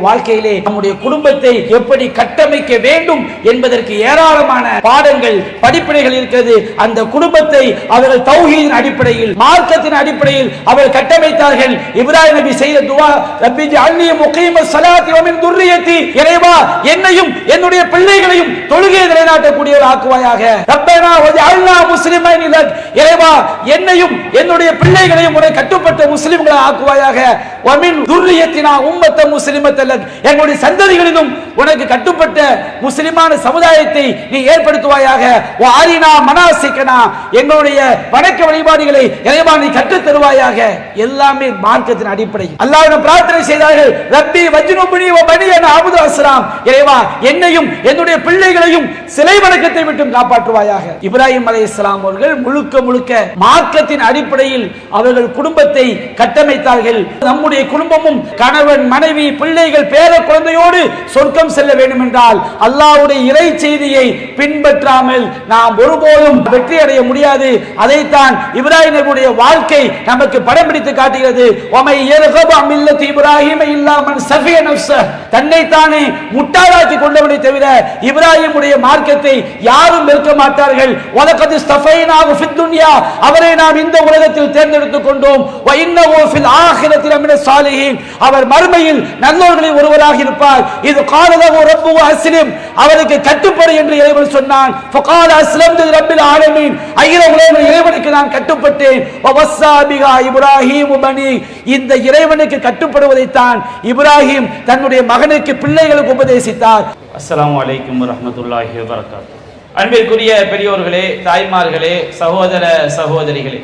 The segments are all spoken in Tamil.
வாழ்க்கையிலே நம்முடைய குடும்பத்தை எப்படி கட்டமைக்க வேண்டும் என்பதற்கு ஏராளமான பாடங்கள் படிப்பினைகள் இருக்கிறது. அந்த குடும்பத்தை அவர்கள் தௌஹீதின் அடிப்படையில் மார்க்கத்தின் அடிப்படையில் அவர்கள் கட்டமைத்தார்கள். இப்ராஹிம் நபி செய்த துஆ, ரப்பி ஜஅல்னி முகீமஸ் ஸலாத்தி வ மின் துர்ரியத்தி, இறைவா என்னையும் என்னுடைய பிள்ளைகளையும் தொழுகையை நிலைநாட்டக்கூடியவர் ஆக்குவாயாக. ரப்பனா வஜஅல்னா முஸ்லிமைன் லக், இறைவா என்னையும் என்னுடைய பிள்ளைகளையும் உனக்கு கட்டுப்பட்ட முஸ்லிம்களாக ஆக்குவாயாக. வ மின் துர்ரியத்தினா உம்மத்தன் முஸ்லிமத்தன் லக், எங்களுடைய சந்ததிகளிலும் உனக்கு கட்டுப்பட்ட முஸ்லிமான சமுதாயத்தை நீ ஏற்படுத்துவாயாக. வ அரினா மனாசிகனா, எங்களுடைய வணக்க வழிபாடுகளை இறைவா நீ கற்றுத் தருவாயாக. எல்லாமே மார்க்கத்தின் அடிப்படையில் அல்லாஹ்விடம் பிரார்த்தனை செய்தார்கள். ரப்பி வஜ்னுப்னி வ பனியன அபுது அஸ்லாம், இறைவா என்னையும் என்னுடைய பிள்ளைகளையும் சிலை வணக்கத்தை விட்டு காப்பாற்றுவாயாக. இப்ராஹிம் அலைஹிஸ்ஸலாம் அவர்கள் முழுக்க முழுக்க மார்க்கத்தின் அடிப்படையில் அவர்கள் குடும்பத்தை கட்டமைத்தார்கள். நம்முடைய குடும்பமும் கணவன் மனைவி பிள்ளைகள் பேர குழந்தையோடு சொர்க்கம் செல்ல வேண்டும் என்றால் அல்லாஹ்வுடைய இறை செய்தியை பின்பற்றாமல் நாம் ஒருபோதும் வெற்றி அடைய முடியாது. அதைத்தான் இப்ராஹிம் நபியுடைய வாழ்க்கை நமக்கு படம் பிடித்து காட்டுகிறது. வமை யர்கபு அன் மில்லத்தி இப்ராஹிம இல்லா மன் ஸஃபிய நஃப்ஸஹு, தன்னைத்தானே முட்டாளாக்கி கொண்டவனை தவிர இப்ராஹிமுடைய மார்க்கத்தை யாரும் வெறுக்க மாட்டார்கள். வலகத் இஸ்தஃபைனாஹு ஃபித் துன்யா, அவரை நாம் இந்த உலகத்தில் தேர்ந்தெடுத்துக் கொண்டோம். வ இன்னஹு ஃபில் ஆখিরাতি லமினஸ் ஸாலிஹீன், அவர் மறுமையில் நல்லோர்களில் ஒருவராக இருப்பார். இது காலலஹு ரப்புஹு அஸ்லிம், அவருக்கு கட்டுப்படு என்று இறைவன் சொன்னான். ஃபகால அஸ்லம்து ரப்பில் ஆலமீன், அகில உலக இறைவனுக்கு நான் கட்டுப்பட்டேன். வ வஸ்ஸா பிஹா இப்ராஹீம் பனி, இந்த இறைவனுக்கு கட்டுப்படுவதைத்தான் இப்ராஹிம் தன்னுடைய மகனுக்கு பிள்ளைகளுக்கு உபதேசித்தார். அஸ்ஸலாமு அலைக்கும் வரஹ்மத்துல்லாஹி வபரகாத்துஹு. அன்பிற்குரிய பெரியோர்களே, தாய்மார்களே, சகோதர சகோதரிகளே,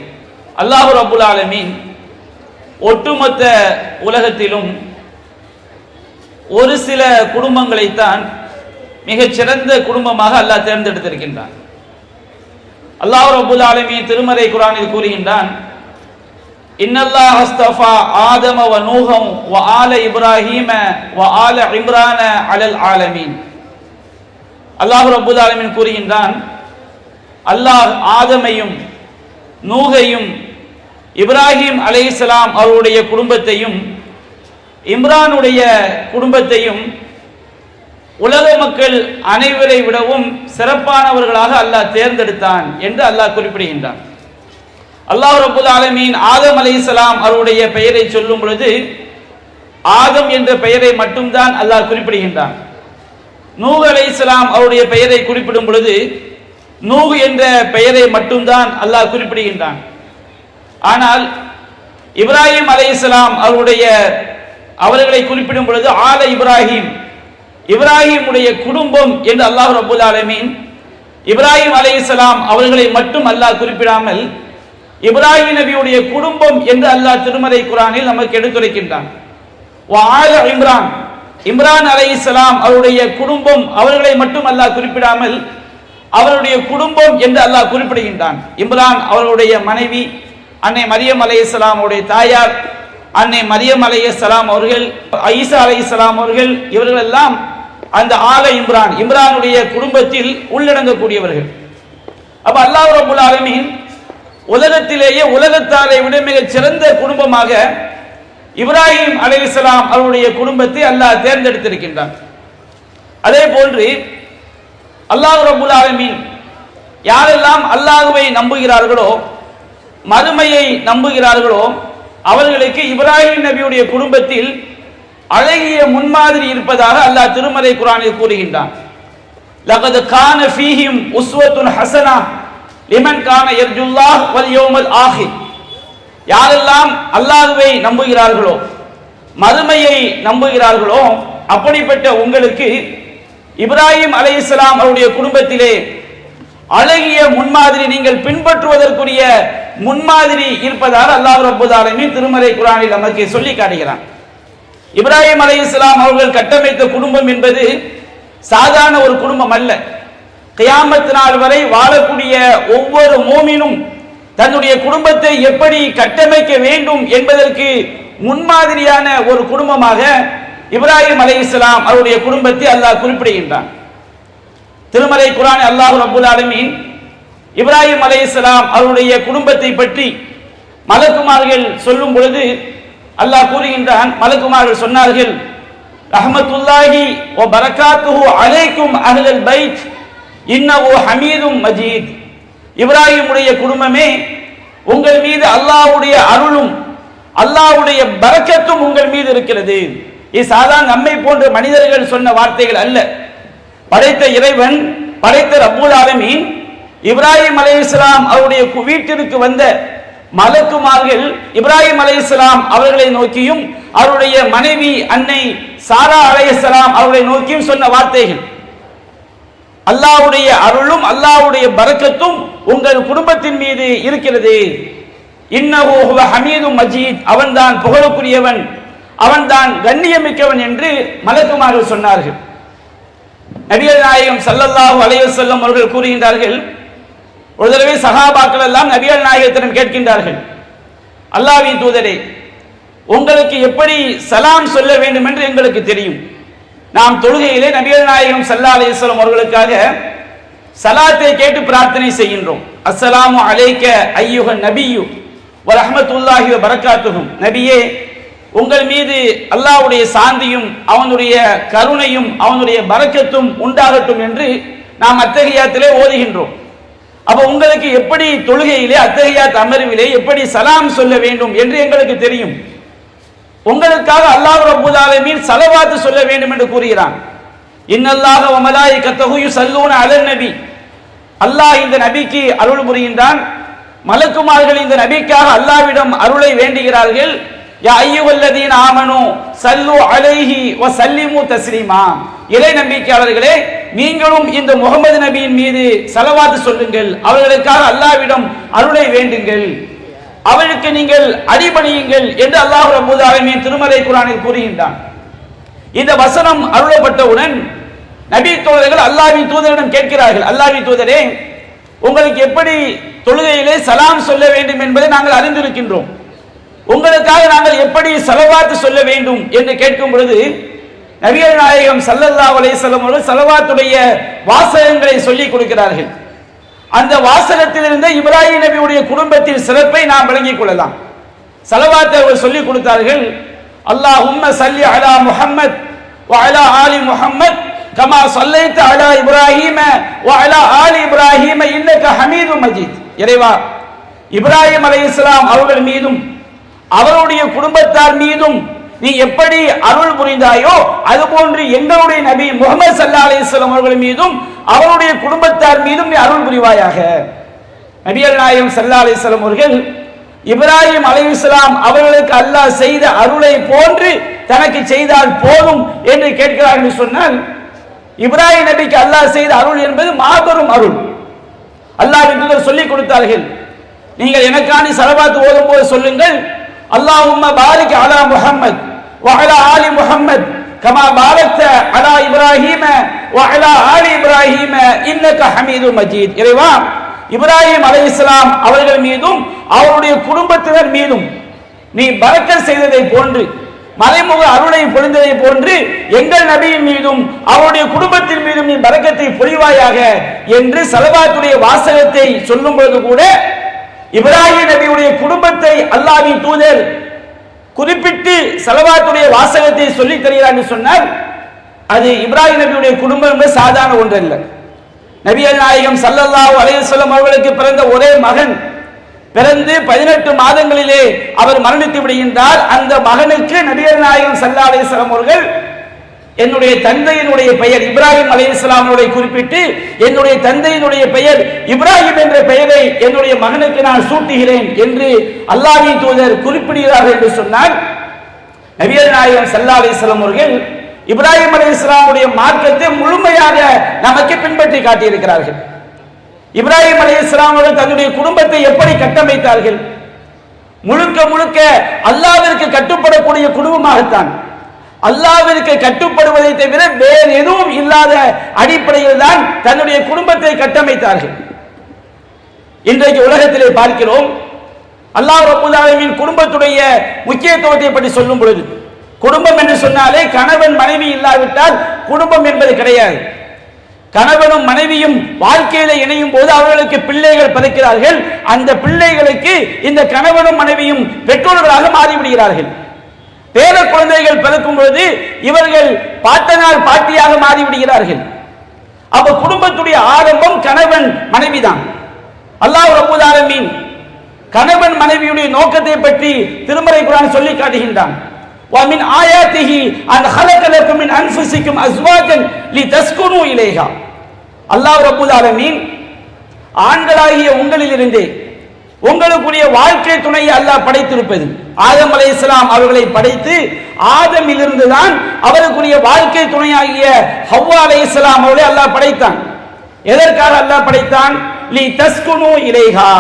அல்லாஹ் ரப்புல் ஆலமீன் ஒட்டுமொத்த உலகத்திலும் ஒரு சில குடும்பங்களைத்தான் மிகச் சிறந்த குடும்பமாக அல்லாஹ் தேர்ந்தெடுத்திருக்கின்றான். அல்லாஹ் ரப்புல் ஆலமீன் திருமறை குர்ஆனில் கூறுகின்றான், இன்னல்லாஹ் அஸ்தஃபா ஆதம வ நூஹம் வ ஆல இப்ராஹீம வ ஆல இம்ரான அலல் ஆலமீன். அல்லாஹ் ரப்புல் ஆலமீன் கூறுகின்றான், அல்லாஹ் ஆதமையும் நூகையும் இப்ராஹிம் அலைஹிஸ்ஸலாம் அவருடைய குடும்பத்தையும் இம்ரானுடைய குடும்பத்தையும் உலக மக்கள் அனைவரை விடவும் சிறப்பானவர்களாக அல்லாஹ் தேர்ந்தெடுத்தான் என்று அல்லாஹ் குறிப்பிடுகின்றான். அல்லாஹ் ரப்புல் ஆலமீன் ஆதம் அலைஹிஸ்ஸலாம் அவருடைய பெயரை சொல்லும் பொழுது ஆதம் என்ற பெயரை மட்டும்தான் அல்லாஹ் குறிப்பிடுகின்றான். நூஹ் அலைஹிஸ்ஸலாம் அவருடைய பெயரை குறிப்பிடும் பொழுது நூஹ் என்ற பெயரை மட்டும்தான் அல்லாஹ் குறிப்பிடுகின்றான். ஆனால் இப்ராஹிம் அலைஹிஸ்ஸலாம் அவர்களை குறிப்பிடும் பொழுது ஆல இப்ராஹிம், இப்ராஹிமுடைய குடும்பம் என்று அல்லாஹ் ரப்புல் ஆலமீன் இப்ராஹிம் அலைஹிஸ்ஸலாம் அவர்களை மட்டும் அல்லாஹ் குறிப்பிடாமல் இப்ராஹிம் நபியுடைய குடும்பம் என்று அல்லாஹ் திருமறை குர்ஆனில் நமக்கு எடுத்துரைக்கின்றான். வ ஆல இம்ரான், இம்ரான் அலைஹிஸ்ஸலாம் அவருடைய குடும்பம் அவர்களை மட்டும் அல்லாஹ் குறிப்பிடாமல் அவருடைய குடும்பம் என்று அல்லாஹ் குறிப்பிடுகின்றான். இம்ரான் அவருடைய மனைவி அன்னை மரியம் அலைஹிஸ்ஸலாம் அவருடைய தாயார் அன்னை மரியம் அலைஹிஸ்ஸலாம் அவர்கள், ஈசா அலைஹிஸ்ஸலாம் அவர்கள், இவர்கள் எல்லாம் அந்த ஆல இம்ரான், இம்ரானுடைய குடும்பத்தில் உள்ளடங்கக்கூடியவர்கள். அப்ப அல்லாஹ் ரப்புல் ஆலமீன் உலகத்திலேயே உலகத்தாரை விட மிக சிறந்த குடும்பமாக இப்ராஹிம் அலைஹிஸ்ஸலாம் அவருடைய குடும்பத்தை அல்லாஹ் தேர்ந்தெடுத்திருக்கின்றான். அதே போன்று அல்லாஹ் ரப்புல் ஆலமீன் யாரெல்லாம் அல்லாஹ்வை நம்புகிறார்களோ மறுமையை நம்புகிறார்களோ அவர்களுக்கு இப்ராஹிம் நபியுடைய குடும்பத்தில் அழகிய முன்மாதிரி இருப்பதாக அல்லாஹ் திருமறை குர்ஆனில் கூறுகின்றான். லகத் கான ஃபீஹிம் உஸ்வத்துன் ஹஸனா லிமன் கான யர்ஜுல்லாஹ் வல் யௌமல் ஆஹிர், யாரெல்லாம் அல்லாஹ்வை நம்புகிறார்களோ மறுமையை நம்புகிறார்களோ அப்படிப்பட்ட உங்களுக்கு இப்ராஹிம் அலைஹிஸ்ஸலாம் அவருடைய குடும்பத்திலே அழகிய முன்மாதிரி, நீங்கள் பின்பற்றுவதற்குரிய முன்மாதிரி இருப்பதாக அல்லாஹ் ரப்புல் ஆலமீன் திருமறை குர்ஆனில் நமக்கு சொல்லி காட்டுகிறான். இப்ராஹிம் அலைஹிஸ்ஸலாம் அவர்கள் கட்டமைத்த குடும்பம் என்பது சாதாரண ஒரு குடும்பம் அல்ல. கியாமத் நாள் வரை வாழக்கூடிய ஒவ்வொரு மூமினும் தன்னுடைய குடும்பத்தை எப்படி கட்டமைக்க வேண்டும் என்பதற்கு முன்மாதிரியான ஒரு குடும்பமாக இப்ராஹிம் அலைஹிஸ்ஸலாம் அவருடைய குடும்பத்தை அல்லாஹ் குறிப்பிடுகின்றான். திருமறை குர்ஆன் அல்லாஹ் ரப்புல் ஆலமீன் இப்ராஹிம் அலைஹிஸ்ஸலாம் அவருடைய குடும்பத்தை பற்றி மலக்குமார்கள் சொல்லும் பொழுது அல்லாஹ் கூறுகின்றான், மலக்குமார்கள் சொன்னார்கள், ரஹ்மத்துல்லாஹி வ பரக்காத்துஹு அலைக்கும் அஹ்லல் பைத் இன்னஹு ஹமீதும் மஜீத். இப்ராஹிமுடைய குடும்பமே, உங்கள் மீது அல்லாஹ்வுடைய அருளும் அல்லாஹ்வுடைய பரக்கத்தும் உங்கள் மீது இருக்கிறது. இது சாதாரண நம்மை போன்ற மனிதர்கள் சொன்ன வார்த்தைகள் அல்ல. படைத்த இறைவன், படைத்த ரப்பூல் ஆலமீன் இப்ராஹிம் அலைஹிஸ்ஸலாம் அவருடைய வீட்டிற்கு வந்த மலக்குமார்கள் இப்ராஹிம் அலைஹிஸ்ஸலாம் அவர்களை நோக்கியும் அவருடைய மனைவி அன்னை சாரா அலைஹிஸ்ஸலாம் அவர்களை நோக்கியும் சொன்ன வார்த்தைகள். அல்லாஹ்வுடைய அருளும் அல்லாஹ்வுடைய பரக்கத்தும் உங்கள் குடும்பத்தின் மீது இருக்கிறது. இன்னஹு ஹுவ ஹமீதும் மஜீத், அவன்தான் புகழுக்குரியவன், அவன்தான் கண்ணியமிக்கவன் என்று மலக்குமார்கள் சொன்னார்கள். நபிகள் நாயகம் ஸல்லல்லாஹு அலைஹி வஸல்லம் அவர்கள் கூறுகின்றார்கள், ஒரு தடவை சஹாபாக்கள் எல்லாம் நபிகள் நாயகத்திடம் கேட்கின்றார்கள், அல்லாஹ்வின் தூதரே, உங்களுக்கு எப்படி சலாம் சொல்ல வேண்டும் என்று எங்களுக்கு தெரியும். நாம் தொழுகையிலே நபிகள் நாயகம் ஸல்லல்லாஹு அலைஹி வஸல்லம் அவர்களுக்காக சலாத்தை கேட்டு பிரார்த்தனை செய்கின்றோம். அஸ்ஸலாமு அலைக்க அய்யுஹன் நபியு வ ரஹ்மத்துல்லாஹி வ பரக்காத்துஹு. நபியே, உங்கள் மீது அல்லாஹ்வுடைய சாந்தியும் அவனுடைய கருணையும் அவனுடைய பரக்கத்தும் உண்டாகட்டும் என்று நாம் அத்தஹியாத்திலே ஓதுகின்றோம். அப்ப உங்களுக்கு எப்படி தொழுகையிலே அத்தஹியாத் அமர்விலே எப்படி சலாம் சொல்ல வேண்டும் என்று எங்களுக்கு தெரியும். உங்களுக்காக அல்லாஹ் ரப்பல் ஆலமீன் ஸலவாத் சொல்ல வேண்டும் என்று கூறுகிறான். இன்னல்லாஹ வ மலாயிகத்தஹு யுஸல்லூன அலன் நபி. அல்லாஹ் இந்த நபிக்கு அருள் புரிகின்றான். மலக்குமார்கள் இந்த நபிக்காக அல்லாஹ்விடம் அருளை வேண்டுகிறார்கள். யா அய்யுஹல்லதீன ஆமனு ஸல்லு அலைஹி வ ஸல்லிமு தஸ்லீமா. இறை நம்பிக்கையாளர்களே, நீங்களும் இந்த முகமது நபியின் மீது ஸலவாத் சொல்லுங்கள், அவர்களுக்காக அல்லாஹ்விடம் அருளை வேண்டுங்கள், அவருக்கு நீங்கள் அடிபணியுங்கள் என்று அல்லாஹ் ரப்பல் ஆலமீன் திருமறை குர்ஆனில் கூறுகின்றான். இந்த வசனம் அருளப்பட்டவுடன் நபி தோழர்கள் அல்லாஹ்வின் தூதரிடம் கேட்கிறார்கள், அல்லாஹ்வின் தூதரே, உங்களுக்கு எப்படி தொழுகையிலே சலாம் சொல்ல வேண்டும் என்பதை நாங்கள் அறிந்திருக்கின்றோம், உங்களுக்காக நாங்கள் எப்படி ஸலவாத் சொல்ல வேண்டும் என்று கேட்கும் பொழுது நபிகள் நாயகம் ஸல்லல்லாஹு அலைஹி வஸல்லம் அவர்கள் ஸலவாத்துடைய வாசகங்களை சொல்லிக் கொடுக்கிறார்கள். அந்த வாசகத்திலிருந்து இப்ராஹிம் நபியுடைய குடும்பத்தின் சிறப்பை நாம் விளங்கிக் கொள்ளலாம். ஸலவாத்தை அவர்கள் சொல்லிக் கொடுத்தார்கள். அல்லாஹும்ம ஸல்லி அலா முஹம்மத் வ அலா ஆலி முஹம்மத் கமா ஸல்லைத அலா இப்ராஹீம வ அலா ஆலி இப்ராஹீம இன்னக ஹமீதும் மஜீத். இறைவா, இப்ராஹிம் அலைஹிஸ்ஸலாம் அவர்கள் மீதும் அவருடைய குடும்பத்தார் மீதும் நீ எப்படி அருள் புரிந்தாயோ அதுபோன்று எங்களுடைய நபி முஹம்மது ஸல்லல்லாஹு அலைஹி வஸல்லம் அவர்கள் மீதும் அவருடைய குடும்பத்தார் மீதும் நீ அருள் புரிவாயாக. நபிகள் நாயகம் ஸல்லல்லாஹு அலைஹி வஸல்லம் அவர்கள் இப்ராஹிம் அலைஹிஸ்ஸலாம் அவர்களுக்கு அல்லாஹ் செய்த அருளை போன்று தனக்கு செய்தால் போதும் என்று கேட்கிறார்கள் சொன்னால், இப்ராஹிம் நபிக்கு அல்லாஹ் செய்த அருள் என்பது மாபெரும் அருள். அல்லாஹ்வின் தூதர் சொல்லிக் கொடுத்தார்கள், நீங்கள் எனக்காண்டி ஸலவாத் ஓதும் போது சொல்லுங்கள், அல்லாஹும்ம பாரிக் அலா முஹம்மத் வ அலா ஆலி முஹம்மத் கமா பாரக்த அலா இப்ராஹீம வ அலா ஆலி இப்ராஹீம இன்னக ஹமீதும் மஜீத். இறைவா, இப்ராஹிம் அலைஹிஸ்ஸலாம் அவர்கள் மீதும் அவருடைய குடும்பத்தினர் மீதும் நீ பரக்கத் செய்ததை போன்று, மறைமுக அருளை பொழிந்ததை போன்று எங்கள் நபியின் மீதும் அவருடைய குடும்பத்தின் மீதும் நீ பரக்கத்தை பொழிவாயாக என்று ஸலவாத்துடைய வாசகத்தை சொல்லும் பொழுது கூட இப்ராஹிம் நபியுடைய குடும்பத்தை அல்லாஹ்வின் தூதர் குறிப்பிட்டு ஸலவாத்துடைய வாசகத்தை சொல்லி தருகிறார் என்று சொன்னால், அது இப்ராஹிம் நபியுடைய குடும்பம் என்பது சாதாரண ஒன்றல்ல. நபிகள் நாயகம் ஸல்லல்லாஹு அலைஹி வஸல்லம் அவர்களுக்கு பிறந்த ஒரே மகன் பிறந்து 18 மாதங்களிலே அவர் மரணித்து விடுகின்றார். அந்த மகனுக்கு நபிகள் நாயகம் ஸல்லல்லாஹு அலைஹி வஸல்லம் அவர்கள் என்னுடைய தந்தையினுடைய பெயர் இப்ராஹிம் அலைஹிஸ்ஸலாமுடைய குறிப்பிட்டு என்னுடைய தந்தையினுடைய பெயர் இப்ராஹிம் என்ற பெயரை என்னுடைய மகனுக்கு நான் சூட்டுகிறேன் என்று அல்லாஹ்வின் தூதர் குறிப்பிடுகிறார்கள் என்று சொன்னால், நபிகள் நாயகம் ஸல்லல்லாஹு அலைஹி வஸல்லம் அவர்கள் இப்ராஹிம் அலைஹிஸ்ஸலாமுடைய மார்க்கத்தை முழுமையாக நமக்கு பின்பற்றி காட்டியிருக்கிறார்கள். இப்ராஹிம் அலைஹிஸ்ஸலாம் அவர்கள் தன்னுடைய குடும்பத்தை எப்படி கட்டமைத்தார்கள்? முழுக்க முழுக்க அல்லாஹ்விற்கு கட்டுப்படக்கூடிய குடும்பமாகத்தான், அல்லாஹ்விற்கு கட்டுப்படுவதை தவிர வேறு எதுவும் இல்லாத அடிப்படையில் தான் தன்னுடைய குடும்பத்தை கட்டமைத்தார்கள். இன்றைக்கு உலகத்திலே பார்க்கிறோம், அல்லாஹ் ரப்பல் ஆலமீன் குடும்பத்துடைய முக்கியத்துவத்தை பற்றி சொல்லும் பொழுது, குடும்பம் என்று சொன்னாலே கணவன் மனைவி இல்லாவிட்டால் குடும்பம் என்பது கிடையாது. கணவனும் மனைவியும் வாழ்க்கையில இணையும் போது அவர்களுக்கு பிள்ளைகள் பிறக்கிறார்கள். அந்த பிள்ளைகளுக்கு இந்த கணவனும் மனைவியும் பெற்றோர்களாக மாறிவிடுகிறார்கள். பேர குழந்தைகள் பிறக்கும் பொழுது இவர்கள் பாட்டனார் பாட்டியாக மாறிவிடுகிறார்கள். அப்ப குடும்பத்துடைய ஆரம்பம் கணவன் மனைவிதான். அல்லாஹ் ரப்பல் ஆலமீன் கணவன் மனைவியுடைய நோக்கத்தை பற்றி திருமறை குர்ஆன் சொல்லி காட்டுகின்றான். وَمِنْ آيَاتِهِ أَنْ خَلَقَ لَكُم مِّنْ أَنفُسِكُمْ أَزْوَاجًا لِتَسْكُنُوا إِلَيْهَا. அல்லாஹ் ரப்பல் ஆலமீன் ஆண்களாகிய உங்களிலிருந்து உங்களுக்குரிய வாழ்க்கை துணையை அல்லாஹ் படைத்திருப்பது, ஆதம் அலைஹிஸ்ஸலாம் அவர்களை படைத்து ஆதமிலிருந்து தான் அவருக்குரிய வாழ்க்கை துணையாகிய ஹவ்வா அலைஹிஸ்ஸலாம் அவர்களை அல்லாஹ் படைத்தான். எதற்காக அல்லாஹ் படைத்தான்? லி தஸ்குனு இலைஹா,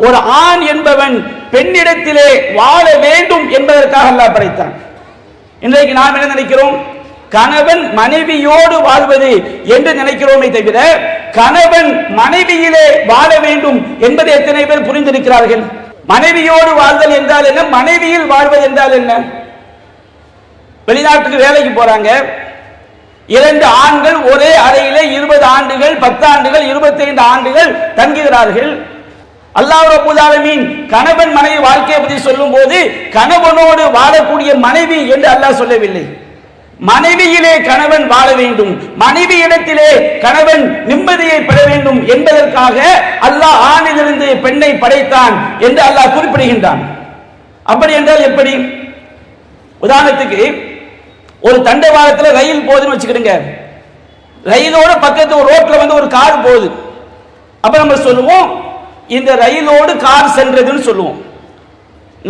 ஒரு ஆண் என்பவன் பெண்ணிடத்திலே வாழ வேண்டும் என்பதற்காக அல்லாஹ் படைத்தான். இன்றைக்கு நாம் என்ன நினைக்கிறோம்? கணவன் மனைவியோடு வாழ்வது என்று நினைக்கிறோமே தவிர கணவன் மனைவியிலே வாழ வேண்டும் என்பதை எத்தனை பேர் புரிந்திருக்கிறார்கள்? மனைவியோடு வாழ்தல் என்றால் என்ன, மனைவியில் வாழ்வது என்றால் என்ன? வெளிநாட்டுக்கு வேலைக்கு போறாங்க, 2 ஆண்கள் ஒரே அறையிலே 20 ஆண்டுகள் 10 ஆண்டுகள் 25 ஆண்டுகள் தங்குகிறார்கள். அல்லாஹ் ரப்பல் ஆலமீன் கணவன் மனைவி வாழ்க்கையை பற்றி சொல்லும் போது கணவனோடு வாழக்கூடிய மனைவி என்று அல்லாஹ் சொல்லவில்லை. மனைவியிலே கணவன் வாழ வேண்டும், மனைவி இடத்திலே கணவன் நிம்மதியை பெற வேண்டும் என்பதற்காக அல்லாஹ் ஆணிலிருந்து பெண்ணை படைத்தான் என்று அல்லாஹ் குறிப்பிடுகின்றான். அப்படி என்றால் எப்படி? உதாரணத்துக்கு ஒரு தண்டவாளத்தில் ரயில் போகுதுன்னு வச்சுக்கிடுங்க. ரயிலோட பக்கத்து ஒரு ரோட்ல வந்து ஒரு கார் போகுது. அப்ப நம்ம சொல்லுவோம் இந்த ரயிலோடு கார் சென்றதுன்னு சொல்லுவோம்.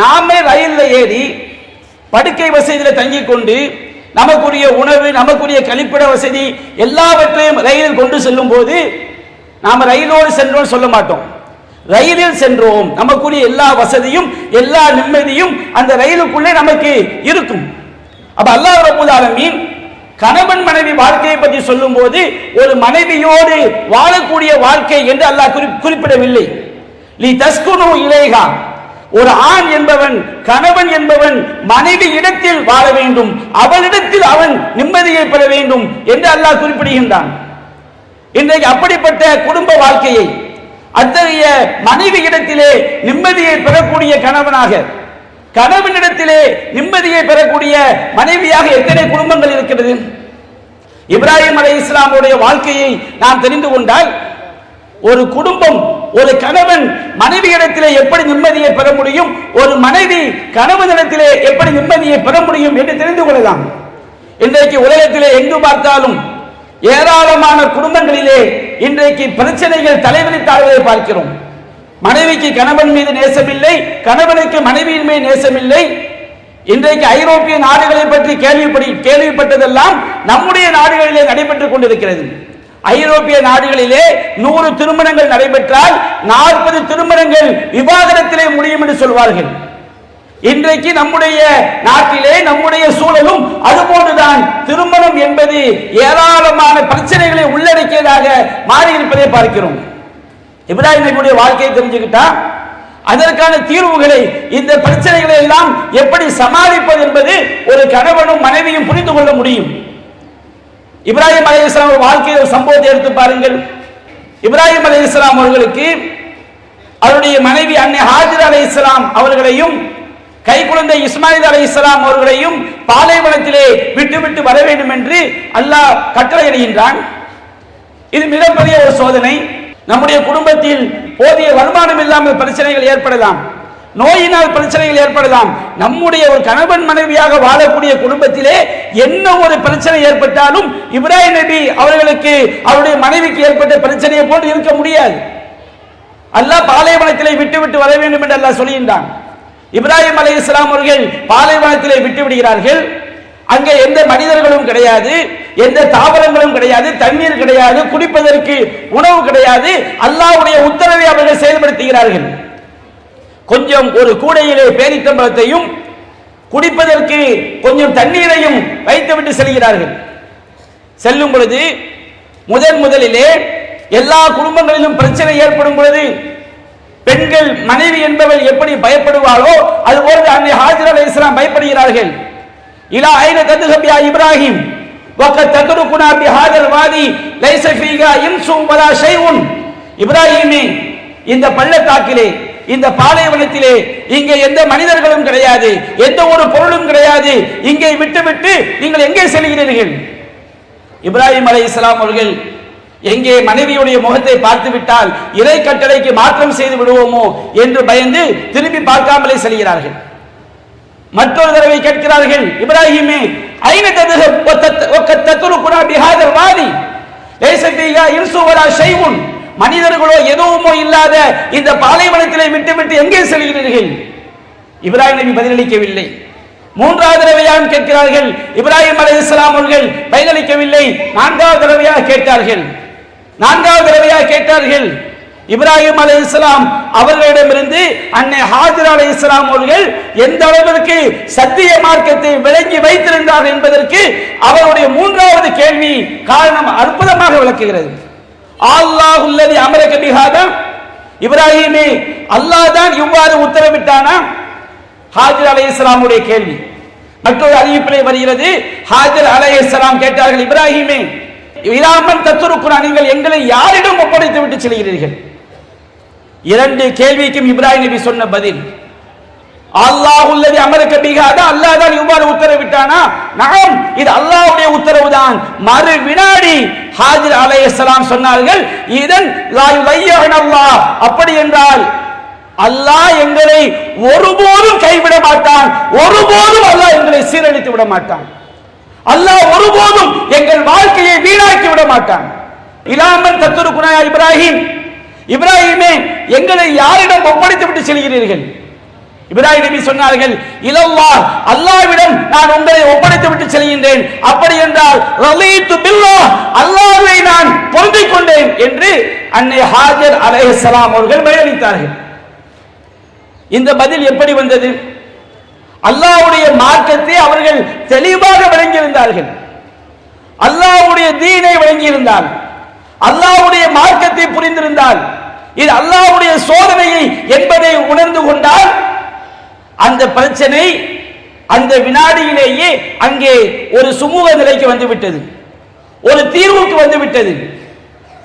நாமே ரயில்ல ஏறி படுக்கை வசதியில் தங்கிக் கொண்டு நமக்குரிய உணவு நமக்குரிய கழிப்பிட வசதி எல்லாவற்றையும் ரயிலில் கொண்டு செல்லும் போது நாம் ரயிலோடு சென்றோம் சொல்ல மாட்டோம், ரயிலில் சென்றோம். நமக்குரிய எல்லா வசதியும் எல்லா நிம்மதியும் அந்த ரயிலுக்குள்ளே நமக்கு இருக்கும். அப்ப அல்லாஹ் ரப்பல் ஆலமீன் கணவன் மனைவி வாழ்க்கையை பற்றி சொல்லும் போது ஒரு மனைவியோடு வாழக்கூடிய வாழ்க்கை என்று அல்லாஹ் குறிப்பிடவில்லை. லி தஸ்குனு இலைஹா, ஒரு ஆண் என்பவன் கணவன் என்பவன் மனைவி இடத்தில் வாழ வேண்டும், அவளிடத்தில் அவன் நிம்மதியை பெற வேண்டும் என்று அல்லாஹ் குறிப்பிடுகின்றான். இன்றைக்கு அப்படிப்பட்ட குடும்ப வாழ்க்கையை அத்தகைய மனைவி இடத்திலே நிம்மதியை பெறக்கூடிய கணவனாக, கணவனிடத்திலே நிம்மதியை பெறக்கூடிய மனைவியாக எத்தனை குடும்பங்கள் இருக்கிறது? இப்ராஹிம் அலைஹிஸ்ஸலாமுடைய வாழ்க்கையை நாம் தெரிந்து கொண்டால் ஒரு குடும்பம், ஒரு கணவன் மனைவியிடத்திலே எப்படி நிம்மதியை பெற முடியும், ஒரு மனைவி கணவனிடத்திலே எப்படி நிம்மதியை பெற முடியும் என்று தெரிந்து கொள்ளலாம். இன்றைக்கு உலகத்திலே எங்கு பார்த்தாலும் ஏராளமான குடும்பங்களிலே இன்றைக்கு பிரச்சனைகள் தலைவிரித்தாடுவதை பார்க்கிறோம். மனைவிக்கு கணவன் மீது நேசமில்லை, கணவனுக்கு மனைவியின் மீது நேசமில்லை. இன்றைக்கு ஐரோப்பிய நாடுகளை பற்றி கேள்விப்பட்டதெல்லாம் நம்முடைய நாடுகளிலே நடைபெற்றுக் கொண்டிருக்கிறது. ஐரோப்பிய நாடுகளிலே 100 திருமணங்கள் நடைபெற்றால் 40 திருமணங்கள் விவாகரத்திலே முடியும் என்று சொல்வார்கள். இன்றைக்கு நம்முடைய நாட்டிலே நம்முடைய சூழலும் அதுபோன்றுதான். திருமணம் என்பது ஏராளமான பிரச்சனைகளை உள்ளடக்கியதாக மாறி இருப்பதை பார்க்கிறோம். இப்ராஹிம் நபியுடைய வாழ்க்கையை தெரிஞ்சுக்கிட்டா அதற்கான தீர்வுகளை, இந்த பிரச்சனைகளை எல்லாம் எப்படி சமாளிப்பது என்பது ஒரு கணவனும் மனைவியும் புரிந்து கொள்ள முடியும். இப்ராஹிம் அலைஹிஸ்ஸலாம் வாழ்க்கையில் சம்பவத்தை எடுத்து பாருங்கள். இப்ராஹிம் அலைஹிஸ்ஸலாம் அவர்களுக்கு அவருடைய மனைவி அன்னை ஹாஜர் அலைஹிஸ்ஸலாம் அவர்களையும் கைக்குழந்தை இஸ்மாயில் அலைஹிஸ்ஸலாம் அவர்களையும் பாலைவனத்திலே விட்டுவிட்டு வர வேண்டும் என்று அல்லாஹ் கட்டளையிடுகின்றான். இது மிகப்பெரிய ஒரு சோதனை. நம்முடைய குடும்பத்தில் போதிய வருமானம் இல்லாமல் பிரச்சனைகள் ஏற்படலாம், நோயினால் பிரச்சனைகள் ஏற்படலாம். நம்முடைய ஒரு கணவன் மனைவியாக வாழக்கூடிய குடும்பத்திலே என்ன ஒரு பிரச்சனை ஏற்பட்டாலும் இப்ராஹிம் நபி அவர்களுக்கு அவருடைய மனைவிக்கு ஏற்பட்ட பிரச்சனையை போன்று இருக்க முடியாது. அல்லாஹ் பாலைவனத்திலே விட்டுவிட்டு வர வேண்டும் என்று அல்லாஹ் சொல்கின்றான். இப்ராஹிம் அலைஹிஸ்ஸலாம் அவர்கள் பாலைவனத்திலே விட்டு விடுகிறார்கள். அங்கே எந்த மனிதர்களும் கிடையாது, எந்த தாவரங்களும் கிடையாது, தண்ணீர் கிடையாது, குடிப்பதற்கு உணவு கிடையாது. அல்லாஹ்வுடைய உத்தரவை அவர்கள் செயல்படுத்துகிறார்கள். கொஞ்சம் ஒரு கூடையிலே பேரித்தம்பழத்தையும் குடிப்பதற்கு கொஞ்சம் தண்ணீரையும் வைத்துவிட்டு செல்கிறார்கள். செல்லும் பொழுது முதலிலே எல்லா குடும்பங்களிலும் பிரச்சனை ஏற்படும் பொழுது பெண்கள் மனைவி என்பவள் எப்படி பயப்படுவாளோ அதுபோன்று அன்னை ஹாஜர் அலைஹிஸ்ஸலாம் பயப்படுகிறார்கள். இலா ஐன ததுஹப் யா இப்ராஹிம் வகத் தத்ருகுனா பிஹாதல் வாதி லைஸ ஃபீஹா இன்சும் வலா ஷைஉன். இப்ராஹிமே, இந்த பள்ளத்தாக்கிலே இந்த பாலைவனத்திலே இங்கே எந்த மனிதர்களும் கிடையாது, எந்த ஒரு பொருளும் கிடையாது, இங்கே விட்டுவிட்டு நீங்கள் எங்கே செல்கிறீர்கள்? இப்ராஹிம் அலைஹிஸ்ஸலாம் அவர்கள் எங்கே மனைவியுடைய முகத்தை பார்த்து விட்டால் இறை கட்டளைக்கு மாற்றம் செய்து விடுவோமோ என்று பயந்து திரும்பி பார்க்காமலே செல்கிறார்கள். மற்றொரு தடவை கேட்கிறார்கள், இப்ராஹிமே ஐன தத்ருகுனா பிஹாதல் வாதி லைஸ ஃபீஹா இன்சு வலா ஷைஉன், மனிதர்களோ எதுவுமோ இல்லாத இந்த பாலைவனத்திலே விட்டுவிட்டு எங்கே செல்கிறீர்கள்? இப்ராஹிம் நபி பதிலளிக்கவில்லை. மூன்றாவது தடவையாக கேட்கிறார்கள், இப்ராஹிம் அலைஹிஸ்ஸலாம் அவர்கள் பதிலளிக்கவில்லை. நான்காவது தடவையாக கேட்டார்கள். இப்ராஹிம் அலைஹிஸ்ஸலாம் அவர்களிடமிருந்து அன்னை ஹாஜர் அலைஹிஸ்ஸலாம் அவர்கள் எந்த அளவிற்கு சத்திய மார்க்கத்தை விளங்கி வைத்திருந்தார்கள் என்பதற்கு அவருடைய மூன்றாவது கேள்வி காரணம் அற்புதமாக விளக்குகிறது. அல்லாஹுல்லதி அமரக பிஹாதா, இப்ராஹிமே அல்லாஹ் தான் இவ்வாறு உத்தரவிட்டானா? ஹாஜர் அலைஹிஸ்ஸலாமுடைய கேள்வி. மற்றொரு அறிவிப்பிலே வருகிறது, ஹாஜர் அலைஹிஸ்ஸலாம் கேட்டார்கள், இப்ராஹிமே இலாமன் தத்ருகுனா, நீங்கள் எங்களை யாரிடம் ஒப்படைத்து விட்டு செல்கிறீர்கள்? இரண்டு கேள்விக்கும் இப்ராஹிம் நபி சொன்ன பதில் அல்லாஹுல்லதி அமரக பிஹாதா, அல்லாஹ் தான் இவ்வாறு உத்தரவிட்டானா? நஅம், இது அல்லாஹ்வுடைய உத்தரவுதான். மறு வினாடி ஹாஜர் அலைஹிஸ்ஸலாம் சொன்னார்கள், இதன் லா யுலையன அல்லாஹ், அப்படி என்றால் அல்லாஹ் எங்களை ஒருபோதும் கைவிட மாட்டான், ஒருபோதும் அல்லாஹ் எங்களை சீரழித்து விட மாட்டான், அல்லாஹ் ஒருபோதும் எங்கள் வாழ்க்கையை வீணாக்கி விட மாட்டான். இலாமன் தத்ருகுனா இப்ராஹிம், இப்ராஹிமே எங்களை யாரிடம் ஒப்படைத்து விட்டு செல்கிறீர்கள்? இப்ராஹிம் நபி சொன்னார்கள், இலல்லாஹ், அல்லாஹ்விடம் நான் உங்களை ஒப்படைத்து விட்டு செல்கின்றேன். அப்படி என்றால் ரலீது பில்லாஹ், அல்லாஹ்வை நான் பொருந்திக் கொண்டேன் என்று அன்னை ஹாஜர் அலைஹிஸ்ஸலாம் அவர்கள் பதிலளித்தார்கள். இந்த பதில் எப்படி வந்தது? அல்லாஹ்வுடைய மார்க்கத்தை அவர்கள் தெளிவாக விளங்கியிருந்தார்கள். அல்லாஹ்வுடைய தீனை விளங்கியிருந்தால், அல்லாஹ்வுடைய மார்க்கத்தை புரிந்திருந்தால், இது அல்லாஹ்வுடைய சோதனையை என்பதை உணர்ந்து கொண்டால் அந்த பிரச்சனை அந்த வினாடியிலேயே அங்கே ஒரு சுமூக நிலைக்கு வந்துவிட்டது, ஒரு தீர்வுக்கு வந்துவிட்டது.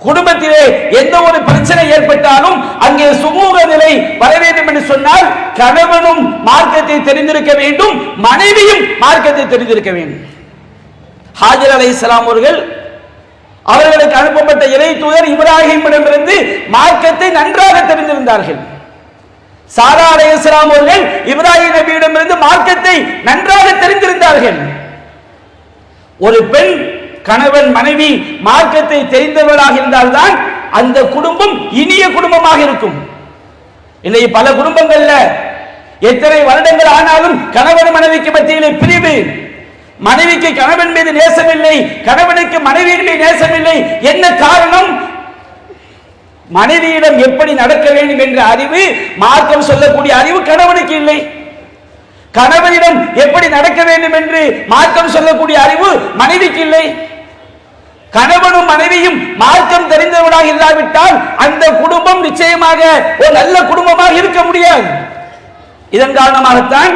குடும்பத்திலே எந்த ஒரு பிரச்சனை ஏற்பட்டாலும் அங்கே சுமூக நிலை வர வேண்டும் என்று சொன்னால் கணவனும் மார்க்கத்தை தெரிந்திருக்க வேண்டும், மனைவியும் மார்க்கத்தை தெரிந்திருக்க வேண்டும். ஹாஜர் அலைஹிஸ்ஸலாம் அவர்களுக்கு அனுப்பப்பட்ட இறை தூதர் இப்ராஹிமிடமிருந்து மார்க்கத்தை நன்றாக தெரிந்திருந்தார்கள். சாரா அலைஹிஸ்ஸலாம் அவர்கள் இப்ராஹிம் நபியிடமிருந்து மார்க்கத்தை நன்றாக தெரிந்திருந்தார்கள். ஒரு பெண், கணவன் மனைவி மார்க்கத்தை தெரிந்தவர்களாக இருந்தால்தான் அந்த குடும்பம் இனிய குடும்பமாக இருக்கும். இன்னைக்கு பல குடும்பங்கள்ல எத்தனை வருடங்கள் ஆனாலும் கணவன் மனைவிக்கு மத்தியிலே பிரிவு, மனைவிக்கு கணவன் மீது நேசமில்லை, கணவனுக்கு மனைவியின் மீது நேசமில்லை. என்ன காரணம்? மனைவியிடம் எப்படி நடக்க வேண்டும் என்ற அறிவு, மார்க்கம் சொல்லக்கூடிய அறிவு கணவனுக்கு இல்லை. கணவனிடம் எப்படி நடக்க வேண்டும் என்று மார்க்கம் சொல்லக்கூடிய அறிவு மனைவிக்கு இல்லை. கணவனும் மனைவியும் மார்க்கம் தெரிந்தவர்களாக இல்லாவிட்டால் அந்த குடும்பம் நிச்சயமாக ஒரு நல்ல குடும்பமாக இருக்க முடியாது. இதன் காரணமாகத்தான்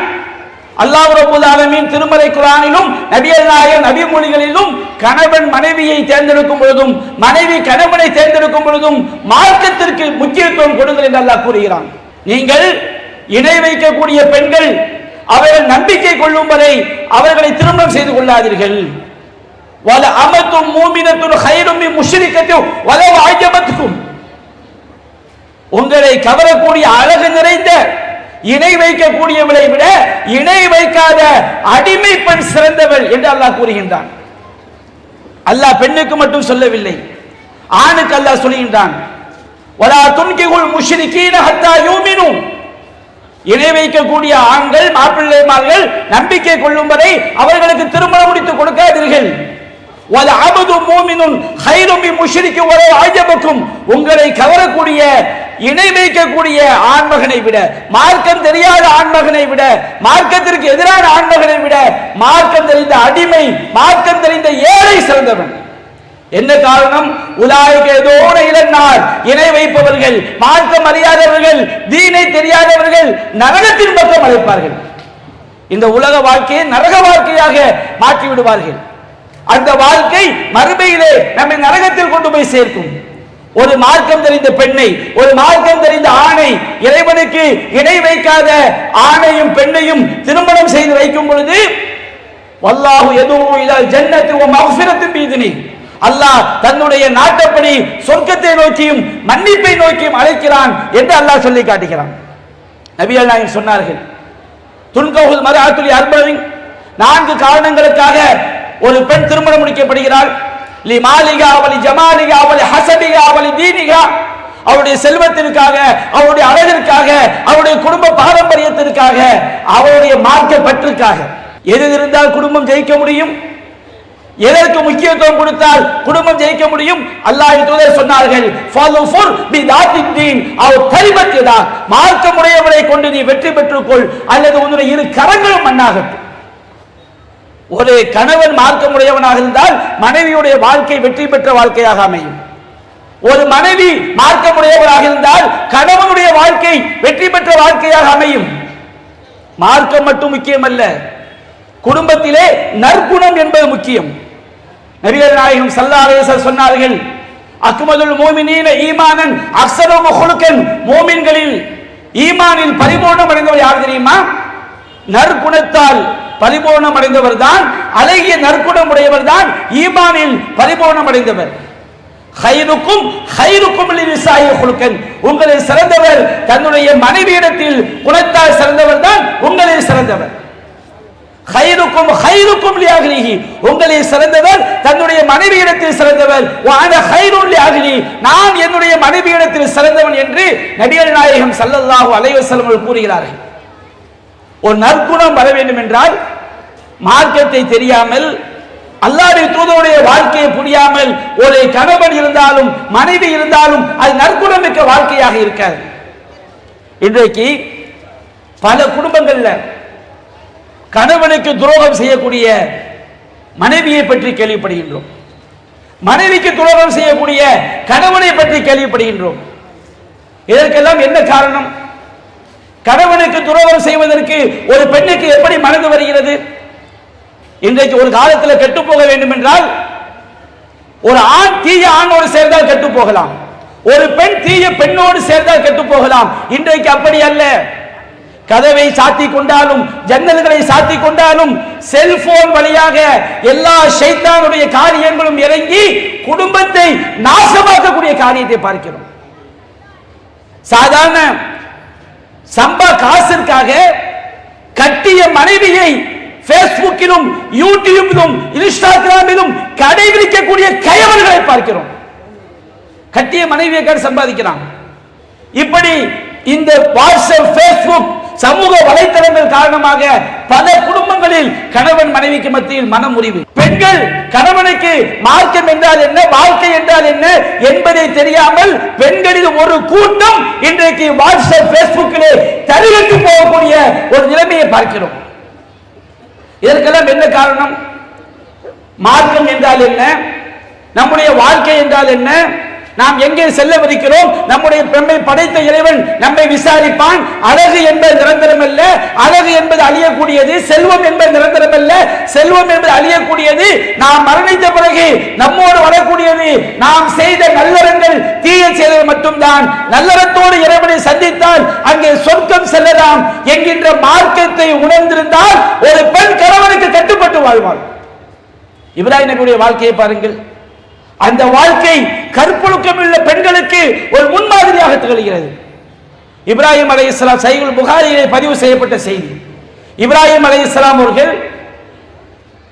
அல்லாஹ் ரப்பல் ஆலமீன் திருமறை குர்ஆனிலும் நபிகள் நாயகம் நபி மொழிகளிலும் கணவன் மனைவியை தேர்ந்தெடுக்கும் பொழுதும் மனைவி கணவனை தேர்ந்தெடுக்கும் பொழுதும் மார்க்கத்திற்கு முக்கியத்துவம் கொடுங்கள் என்று அல்லாஹ் கூறுகிறான். நீங்கள் இணை வைக்கக்கூடிய பெண்கள் அவர்கள் நம்பிக்கை கொள்ளும் வரை அவர்களை திருமணம் செய்து கொள்ளாதீர்கள். வல அமத்தும் மூமினத்துன் கைரும் மின் முஷ்ரிகத்தும் வலவ் அஜபத்துக்கும், உங்களை கவரக்கூடிய அழகு நிறைந்த இணை வைக்கக்கூடியவளை விட இணை வைக்காத அடிமை பெண் சிறந்தவள் என்று அல்லாஹ் கூறுகின்றான். அல்லாஹ் பெண்ணுக்கு மட்டும் சொல்லவில்லை, ஆணுக்கு அல்லாஹ் சொல்கின்றான். வலா துன்கிஹுல் முஷ்ரிகீன ஹத்தா யூமினு, இணை வைக்கக்கூடிய ஆண்கள் மாப்பிள்ளைமார்கள் நம்பிக்கை கொள்ளும் வரை அவர்களுக்கு திருமணம் முடித்து கொடுக்காதீர்கள். வல அபது மூமினுன் கைரும் மின் முஷ்ரிகி வலவ் அஜபக்கும், உங்களை கவரக்கூடிய இணை வைக்கக்கூடிய ஆண்மகனை விட, மார்க்கம் தெரியாத ஆண்மகனை விட, மார்க்கத்திற்கு எதிரான ஆண்மகனை விட மார்க்கம் தெரிந்த அடிமை, மார்க்கம் தெரிந்த ஏழை சிறந்தவன். என்ன காரணம்? உலாயிக ஏதோன இளநாள், இணை வைப்பவர்கள், மார்க்கம் அறியாதவர்கள், தீனை தெரியாதவர்கள் நரகத்தின் பக்கம் அழைப்பார்கள். இந்த உலக வாழ்க்கையை நரக வாழ்க்கையாக மாற்றி விடுவார்கள். அந்த வாழ்க்கை மறுமையிலே நம்மை நரகத்தில் கொண்டு போய் சேர்க்கும். ஒரு மார்க்கம் தெரிந்த பெண்ணை, ஒரு மார்க்கம் தெரிந்த ஆணை, இறைவனுக்கு இணை வைக்காத ஆணையும் பெண்ணையும் திருமணம் செய்து வைக்கும் பொழுது வல்லாஹு யதுஉ இலல் ஜன்னத்தி வ மக்ஃபிரத்தின் பீதினி, அல்லாஹ் தன்னுடைய நாட்டப்படி சொர்க்கத்தை நோக்கியும் மன்னிப்பை நோக்கியும் அழைக்கிறான் என்று அல்லாஹ் சொல்லி காட்டுகிறான். நபிகள் நாயகம் சொன்னார்கள், துன்கஹுல் மர்அத்துல் அர்பஇன், 4 காரணங்களுக்காக ஒரு பெண் திருமணம் முடிக்கப்படுகிறாள். லி மாலிகா வலி ஜமாலிகா வலி ஹஸபிகா வலி தீனிகா, அவருடைய செல்வத்திற்காக, அவருடைய அழகிற்காக, அவருடைய குடும்ப பாரம்பரியத்திற்காக, அவருடைய மார்க்க பற்றுக்காக. எது இருந்தால் குடும்பம் ஜெயிக்க முடியும், எதற்கு முக்கியத்துவம் கொடுத்தால் குடும்பம் ஜெயிக்க முடியும்? அல்லாஹ்வின் தூதர் சொன்னார்கள், ஃபதுஃபுர் பிதாத்தின் அவ் தரிபத்திதா, மார்க்கமுடையவரை கொண்டு நீ வெற்றி பெற்றுக்கொள், அல்லது உன்னுடைய 2 கரங்களும் மண்ணாகட்டும். ஒரு கணவன் மார்க்கமுடையவனாக இருந்தால் மனைவியுடைய வாழ்க்கை வெற்றி பெற்ற வாழ்க்கையாக அமையும். ஒரு மனைவி மார்க்கமுடையவராக இருந்தால் கணவனுடைய வாழ்க்கை வெற்றி பெற்ற வாழ்க்கையாக அமையும். மார்க்கம் மட்டும் முக்கியமல்ல, குடும்பத்திலே நற்குணம் என்பது முக்கியம். நபிகள் நாயகம் ஸல்லல்லாஹு அலைஹி வஸல்லம் சொன்னார்கள், அக்மலுல் முஃமினீன ஈமானன் அக்ஸருஹும் குலுகன், முஃமின்களில் ஈமானில் பரிபூர்ணம் அடைந்தவர் யார் தெரியுமா? நற்குணத்தால் பரிபூர்ணம் அடைந்தவர் தான், அழகிய நற்குணம் உடையவர் தான் ஈமானில் பரிபூர்ணம் அடைந்தவர். ஹைருக்கும் ஹைருக்கும் லினிசாஇ குலுகன், உங்களில் சிறந்தவர் தன்னுடைய மனைவியிடத்தில் குணத்தால் சிறந்தவர் தான் உங்களில் சிறந்தவர். ஹைருக்கும் ஹைருக்கும் லிஅஹ்லிஹி, உங்களில் சிறந்தவர் தன்னுடைய மனைவியிடத்தில் சிறந்தவர். வஅன ஹைருன் லிஅஹ்லி, நான் என்னுடைய மனைவியிடத்தில் சிறந்தவன் என்று நபிகள் நாயகம் ஸல்லல்லாஹு அலைஹி வஸல்லம் அவர்கள் கூறுகிறார்கள். ஒரு நற்குணம் வர வேண்டும் என்றால் மார்க்கத்தை தெரியாமல், அல்லாஹ்வுடைய தூதருடைய வாழ்க்கையை புரியாமல் ஒரு கணவன் இருந்தாலும் மனைவி இருந்தாலும் அது நற்குணம் மிக்க வாழ்க்கையாக இருக்காது. இன்றைக்கு பல குடும்பங்கள்ல கணவனுக்கு துரோகம் செய்யக்கூடிய மனைவியை பற்றி கேள்விப்படுகின்றோம், மனைவிக்கு துரோகம் செய்யக்கூடிய கணவனை பற்றி கேள்விப்படுகின்றோம். இதற்கெல்லாம் என்ன காரணம்? கணவனுக்கு துரோகம் செய்வதற்கு ஒரு பெண்ணுக்கு எப்படி மனது வருகிறது? இன்றைக்கு ஒரு காலத்தில் கெட்டு போக வேண்டும் என்றால் ஒரு ஆண் தீய ஆணோடு சேர்ந்தால் கெட்டு போகலாம், ஒரு பெண் தீய பெண்ணோடு சேர்ந்தால் கெட்டு போகலாம். இன்றைக்கு அப்படி அல்ல. கதவை சாத்தி கொண்டாலும் ஜன்னல்களை சாத்தி கொண்டாலும் செல்போன் வழியாக எல்லா ஷைத்தானுடைய காரியங்களும் இறங்கி குடும்பத்தை நாசமாக்கக்கூடிய காரியத்தை பார்க்கிறோம். சாதாரண சம்பா காசிற்காக கட்டிய மனைவியை பேஸ்புக்கிலும் யூடியூபிலும் இன்ஸ்டாகிராமிலும் கடைபிடிக்கக்கூடிய கயவர்களை பார்க்கிறோம். கட்டிய மனைவியை கேட்டு சம்பாதிக்கிறான். இப்படி இந்த வாட்ஸ்அப், பேஸ்புக், சமூக வலைத்தளங்கள் காரணமாக பல குடும்பங்களில் கணவன் மனைவிக்கு மத்தியில் மனமுறிவு. பெண்கள் கணவனுக்கு மார்க்கம் என்றால் என்ன, வாழ்க்கை என்றால் என்ன என்பதை தெரியாமல் பெண்களில் ஒரு கூட்டம் இன்றைக்கு வாட்ஸ்அப், பேஸ்புக்கிலே தருவிட்டு போகக்கூடிய ஒரு நிலைமையை பார்க்கிறோம். இதற்கெல்லாம் என்ன காரணம்? மார்க்கம் என்றால் என்ன, நம்முடைய வாழ்க்கை என்றால் என்ன, நாம் எங்கே செல்லவிருக்கிறோம், நம்முடைய பெண்ணை படைத்த இறைவன் நம்மை விசாரிப்பான். அழகு என்பது நிரந்தரம் அல்ல, அழகு என்பது அழியக்கூடியது. செல்வம் என்பது நிரந்தரம் அல்ல, செல்வம் என்பது அழியக்கூடியது. நாம் மரணித்த பிறகு நம்மோடு வரக்கூடியது நாம் செய்த நல்லறங்கள், தீய செயல்கள் மட்டும்தான். நல்லறத்தோடு இறைவனை சந்தித்தால் அங்கே சொர்க்கம் செல்லலாம் என்கின்ற மார்க்கத்தை உணர்ந்திருந்தால் ஒரு பெண் கணவனுக்கு கட்டுப்பட்டு வாழ்வாள். இப்ராஹிம் நபியுடைய வாழ்க்கையை பாருங்கள். அந்த வாழ்க்கை கற்பொழுக்கம் உள்ள பெண்களுக்கு ஒரு முன்மாதிரியாக திகழ்கிறது. இப்ராஹிம் அலைஹிஸ்ஸலாம் சஹீஹுல் புகாரியிலே பதிவு செய்யப்பட்ட செய்தி. இப்ராஹிம் அலைஹிஸ்ஸலாம் அவர்கள்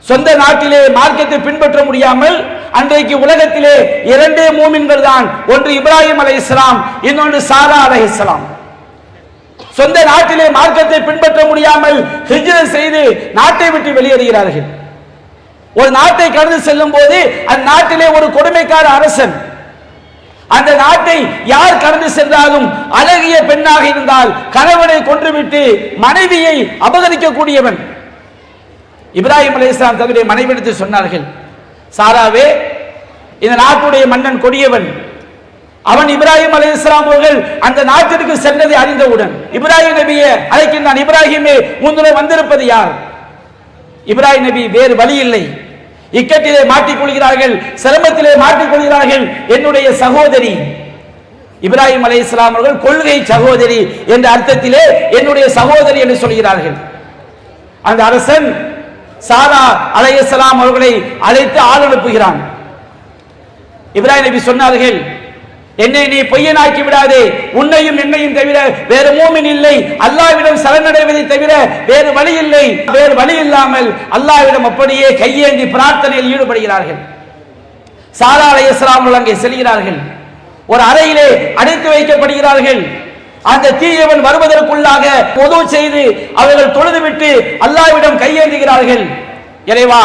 சொந்த நாட்டிலே மார்க்கத்தை பின்பற்ற முடியாமல் அன்றைக்கு உலகத்திலே 2 மூமின்கள் தான். ஒன்று இப்ராஹிம் அலைஹிஸ்ஸலாம், இன்னொன்று சாரா அலைஹிஸ்ஸலாம். சொந்த நாட்டிலே மார்க்கத்தை பின்பற்ற முடியாமல் ஹிஜ்ரத் செய்து நாட்டை விட்டு வெளியேறுகிறார்கள். ஒரு நாட்டை கடந்து செல்லும் போது அந்த நாட்டிலே ஒரு கொடுமைக்கார அரசன், அந்த நாட்டை யார் கடந்து சென்றாலும் அழகிய பெண்ணாக இருந்தால் கணவனை கொன்றுவிட்டு மனைவியை அபகரிக்கக்கூடியவன். இப்ராஹிம் அலைஹிஸ்ஸலாம் தன்னுடைய மனைவியிடத்து சொன்னார்கள், சாராவே, இந்த நாட்டுடைய மன்னன் கொடியவன். அவன் இப்ராஹிம் அலைஹிஸ்ஸலாம் அவர்கள் அந்த நாட்டிற்கு சென்றதை அறிந்தவுடன் இப்ராஹிம் நபியை அழைக்கின்றான். இப்ராஹிமே, உன்னுடன் வந்திருப்பது யார்? இப்ராஹிம் நபி, வேறு வழி இல்லை, இக்கட்டிலே மாட்டிக்கொள்கிறார்கள், சிரமத்திலே மாட்டிக்கொள்கிறார்கள். என்னுடைய சகோதரி இப்ராஹிம் அலைஹிஸ்ஸலாம் அவர்கள் கொள்கை சகோதரி என்ற அர்த்தத்திலே என்னுடைய சகோதரி என்று சொல்கிறார்கள். அந்த அரசன் சாரா அலைஹிஸ்ஸலாம் அவர்களை அழைத்து ஆள் அனுப்புகிறான். இப்ராஹிம் நபி சொன்னார்கள், என்னை நீ பொய்யனாக்கி விடாதே, உன்னையும் என்னையும் தவிர வேறு மூமின் இல்லை, அல்லாஹ்விடம் சரணடைவதை தவிர வேறு வழி இல்லை. வேறு வழி இல்லாமல் அல்லாஹ்விடம் அப்படியே கையேந்தி பிரார்த்தனையில் ஈடுபடுகிறார்கள். சாரா அலைஹிஸ்ஸலாம் அவர்கள் அங்கே செல்கிறார்கள். ஒரு அறையிலே அடைத்து வைக்கப்படுகிறார்கள். அந்த தீயவன் வருவதற்குள்ளாக உது செய்து அவர்கள் தொழுதுவிட்டு அல்லாஹ்விடம் கையேந்துகிறார்கள். இறைவா,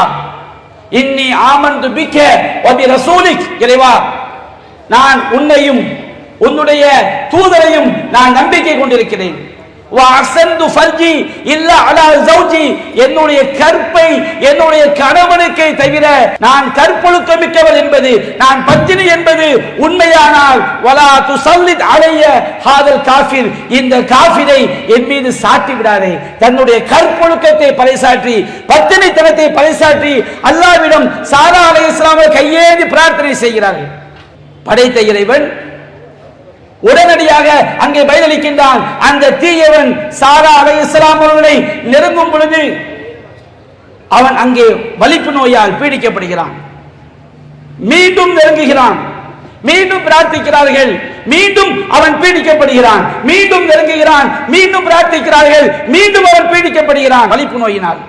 இன்னி ஆமன்து பிக்க வ பி ரசூலிக், இறைவா நான் உன்னையும் உன்னுடைய தூதரையும் நான் நம்பிக்கை கொண்டிருக்கிறேன். என்னுடைய கற்பை என்னுடைய கணவனுக்கு தவிர நான் கற்பொழுக்கம் மிக்கவள் என்பது, நான் பத்தினி என்பது உண்மையானால் வலா துஸல்லித் அலைய ஹாதல் காஃபிர், இந்த காஃபிரை என் மீது சாட்டி விடாதே. தன்னுடைய கற்பொழுக்கத்தை பறைசாற்றி பத்தினித்தனத்தை பறைசாற்றி அல்லாஹ்விடம் சாரா அலைஹிஸ்ஸலாம் கையேந்தி பிரார்த்தனை செய்கிறார்கள். படைத்த இறைவன் உடனடியாக அங்கே பதிலளிக்கின்றான். அந்த தீயவன் சாரா அலைஹிஸ்ஸலாம் அவர்களை நெருங்கும் பொழுது அவன் அங்கே வலிப்பு நோயால் பீடிக்கப்படுகிறான். மீண்டும் நெருங்குகிறான், மீண்டும் பிரார்த்திக்கிறார்கள், மீண்டும் அவன் பீடிக்கப்படுகிறான், மீண்டும் நெருங்குகிறான், மீண்டும் பிரார்த்திக்கிறார்கள், மீண்டும் அவன் பீடிக்கப்படுகிறான் வலிப்பு நோயினால்.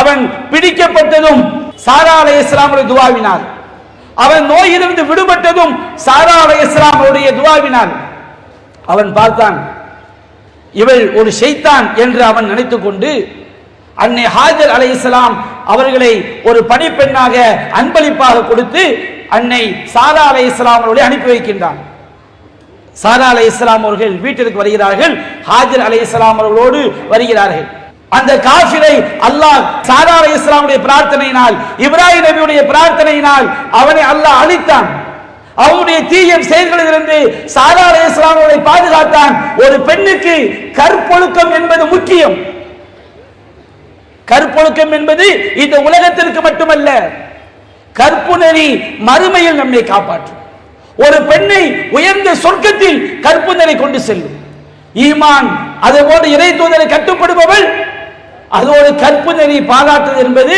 அவன் பிடிக்கப்பட்டதும் சாரா அலைஹிஸ்ஸலாம் அவருடைய துஆவினால், அவன் நோயிலிருந்து விடுபட்டதும் சாரா அலைஹிஸ்ஸலாம் அவருடைய துஆவினால். அவன் பார்த்தான், இவள் ஒரு ஷைத்தான் என்று அவன் நினைத்துக் கொண்டு அன்னை ஹாஜர் அலைஹிஸ்ஸலாம் அவர்களை ஒரு பணிப்பெண்ணாக அன்பளிப்பாக கொடுத்து அன்னை சாரா அலைஹிஸ்ஸலாம் அவர்களை அனுப்பி வைக்கின்றான். சாரா அலைஹிஸ்ஸலாம் அவர்கள் வீட்டிற்கு வருகிறார்கள், ஹாஜர் அலைஹிஸ்ஸலாம் அவர்களோடு வருகிறார்கள். அந்த காஃபிரை அல்லாஹ் சாரா அலைஹிஸ்ஸலாமுடைய பிரார்த்தனையினால், இப்ராஹிம் நபியுடைய பிரார்த்தனையினால் அவனை அல்லாஹ் அழித்தான். அவனுடைய தீய செயல்களிலிருந்து சாரா அலைஹிஸ்ஸலாம் அவர்களை பாதுகாத்தான். ஒரு பெண்ணுக்கு கற்பொழுக்கம் என்பது முக்கியம். கற்பொழுக்கம் என்பது இந்த உலகத்திற்கு மட்டுமல்ல, கற்பு நெறி மறுமையில் நம்மை காப்பாற்றும். ஒரு பெண்ணை உயர்ந்த சொர்க்கத்தில் கற்பு நெறி கொண்டு செல்லும். ஈமான் அதோடு இறை தூதரை கட்டுப்படுபவள், அதோடு கற்பு நெறி பாராட்டுவது என்பது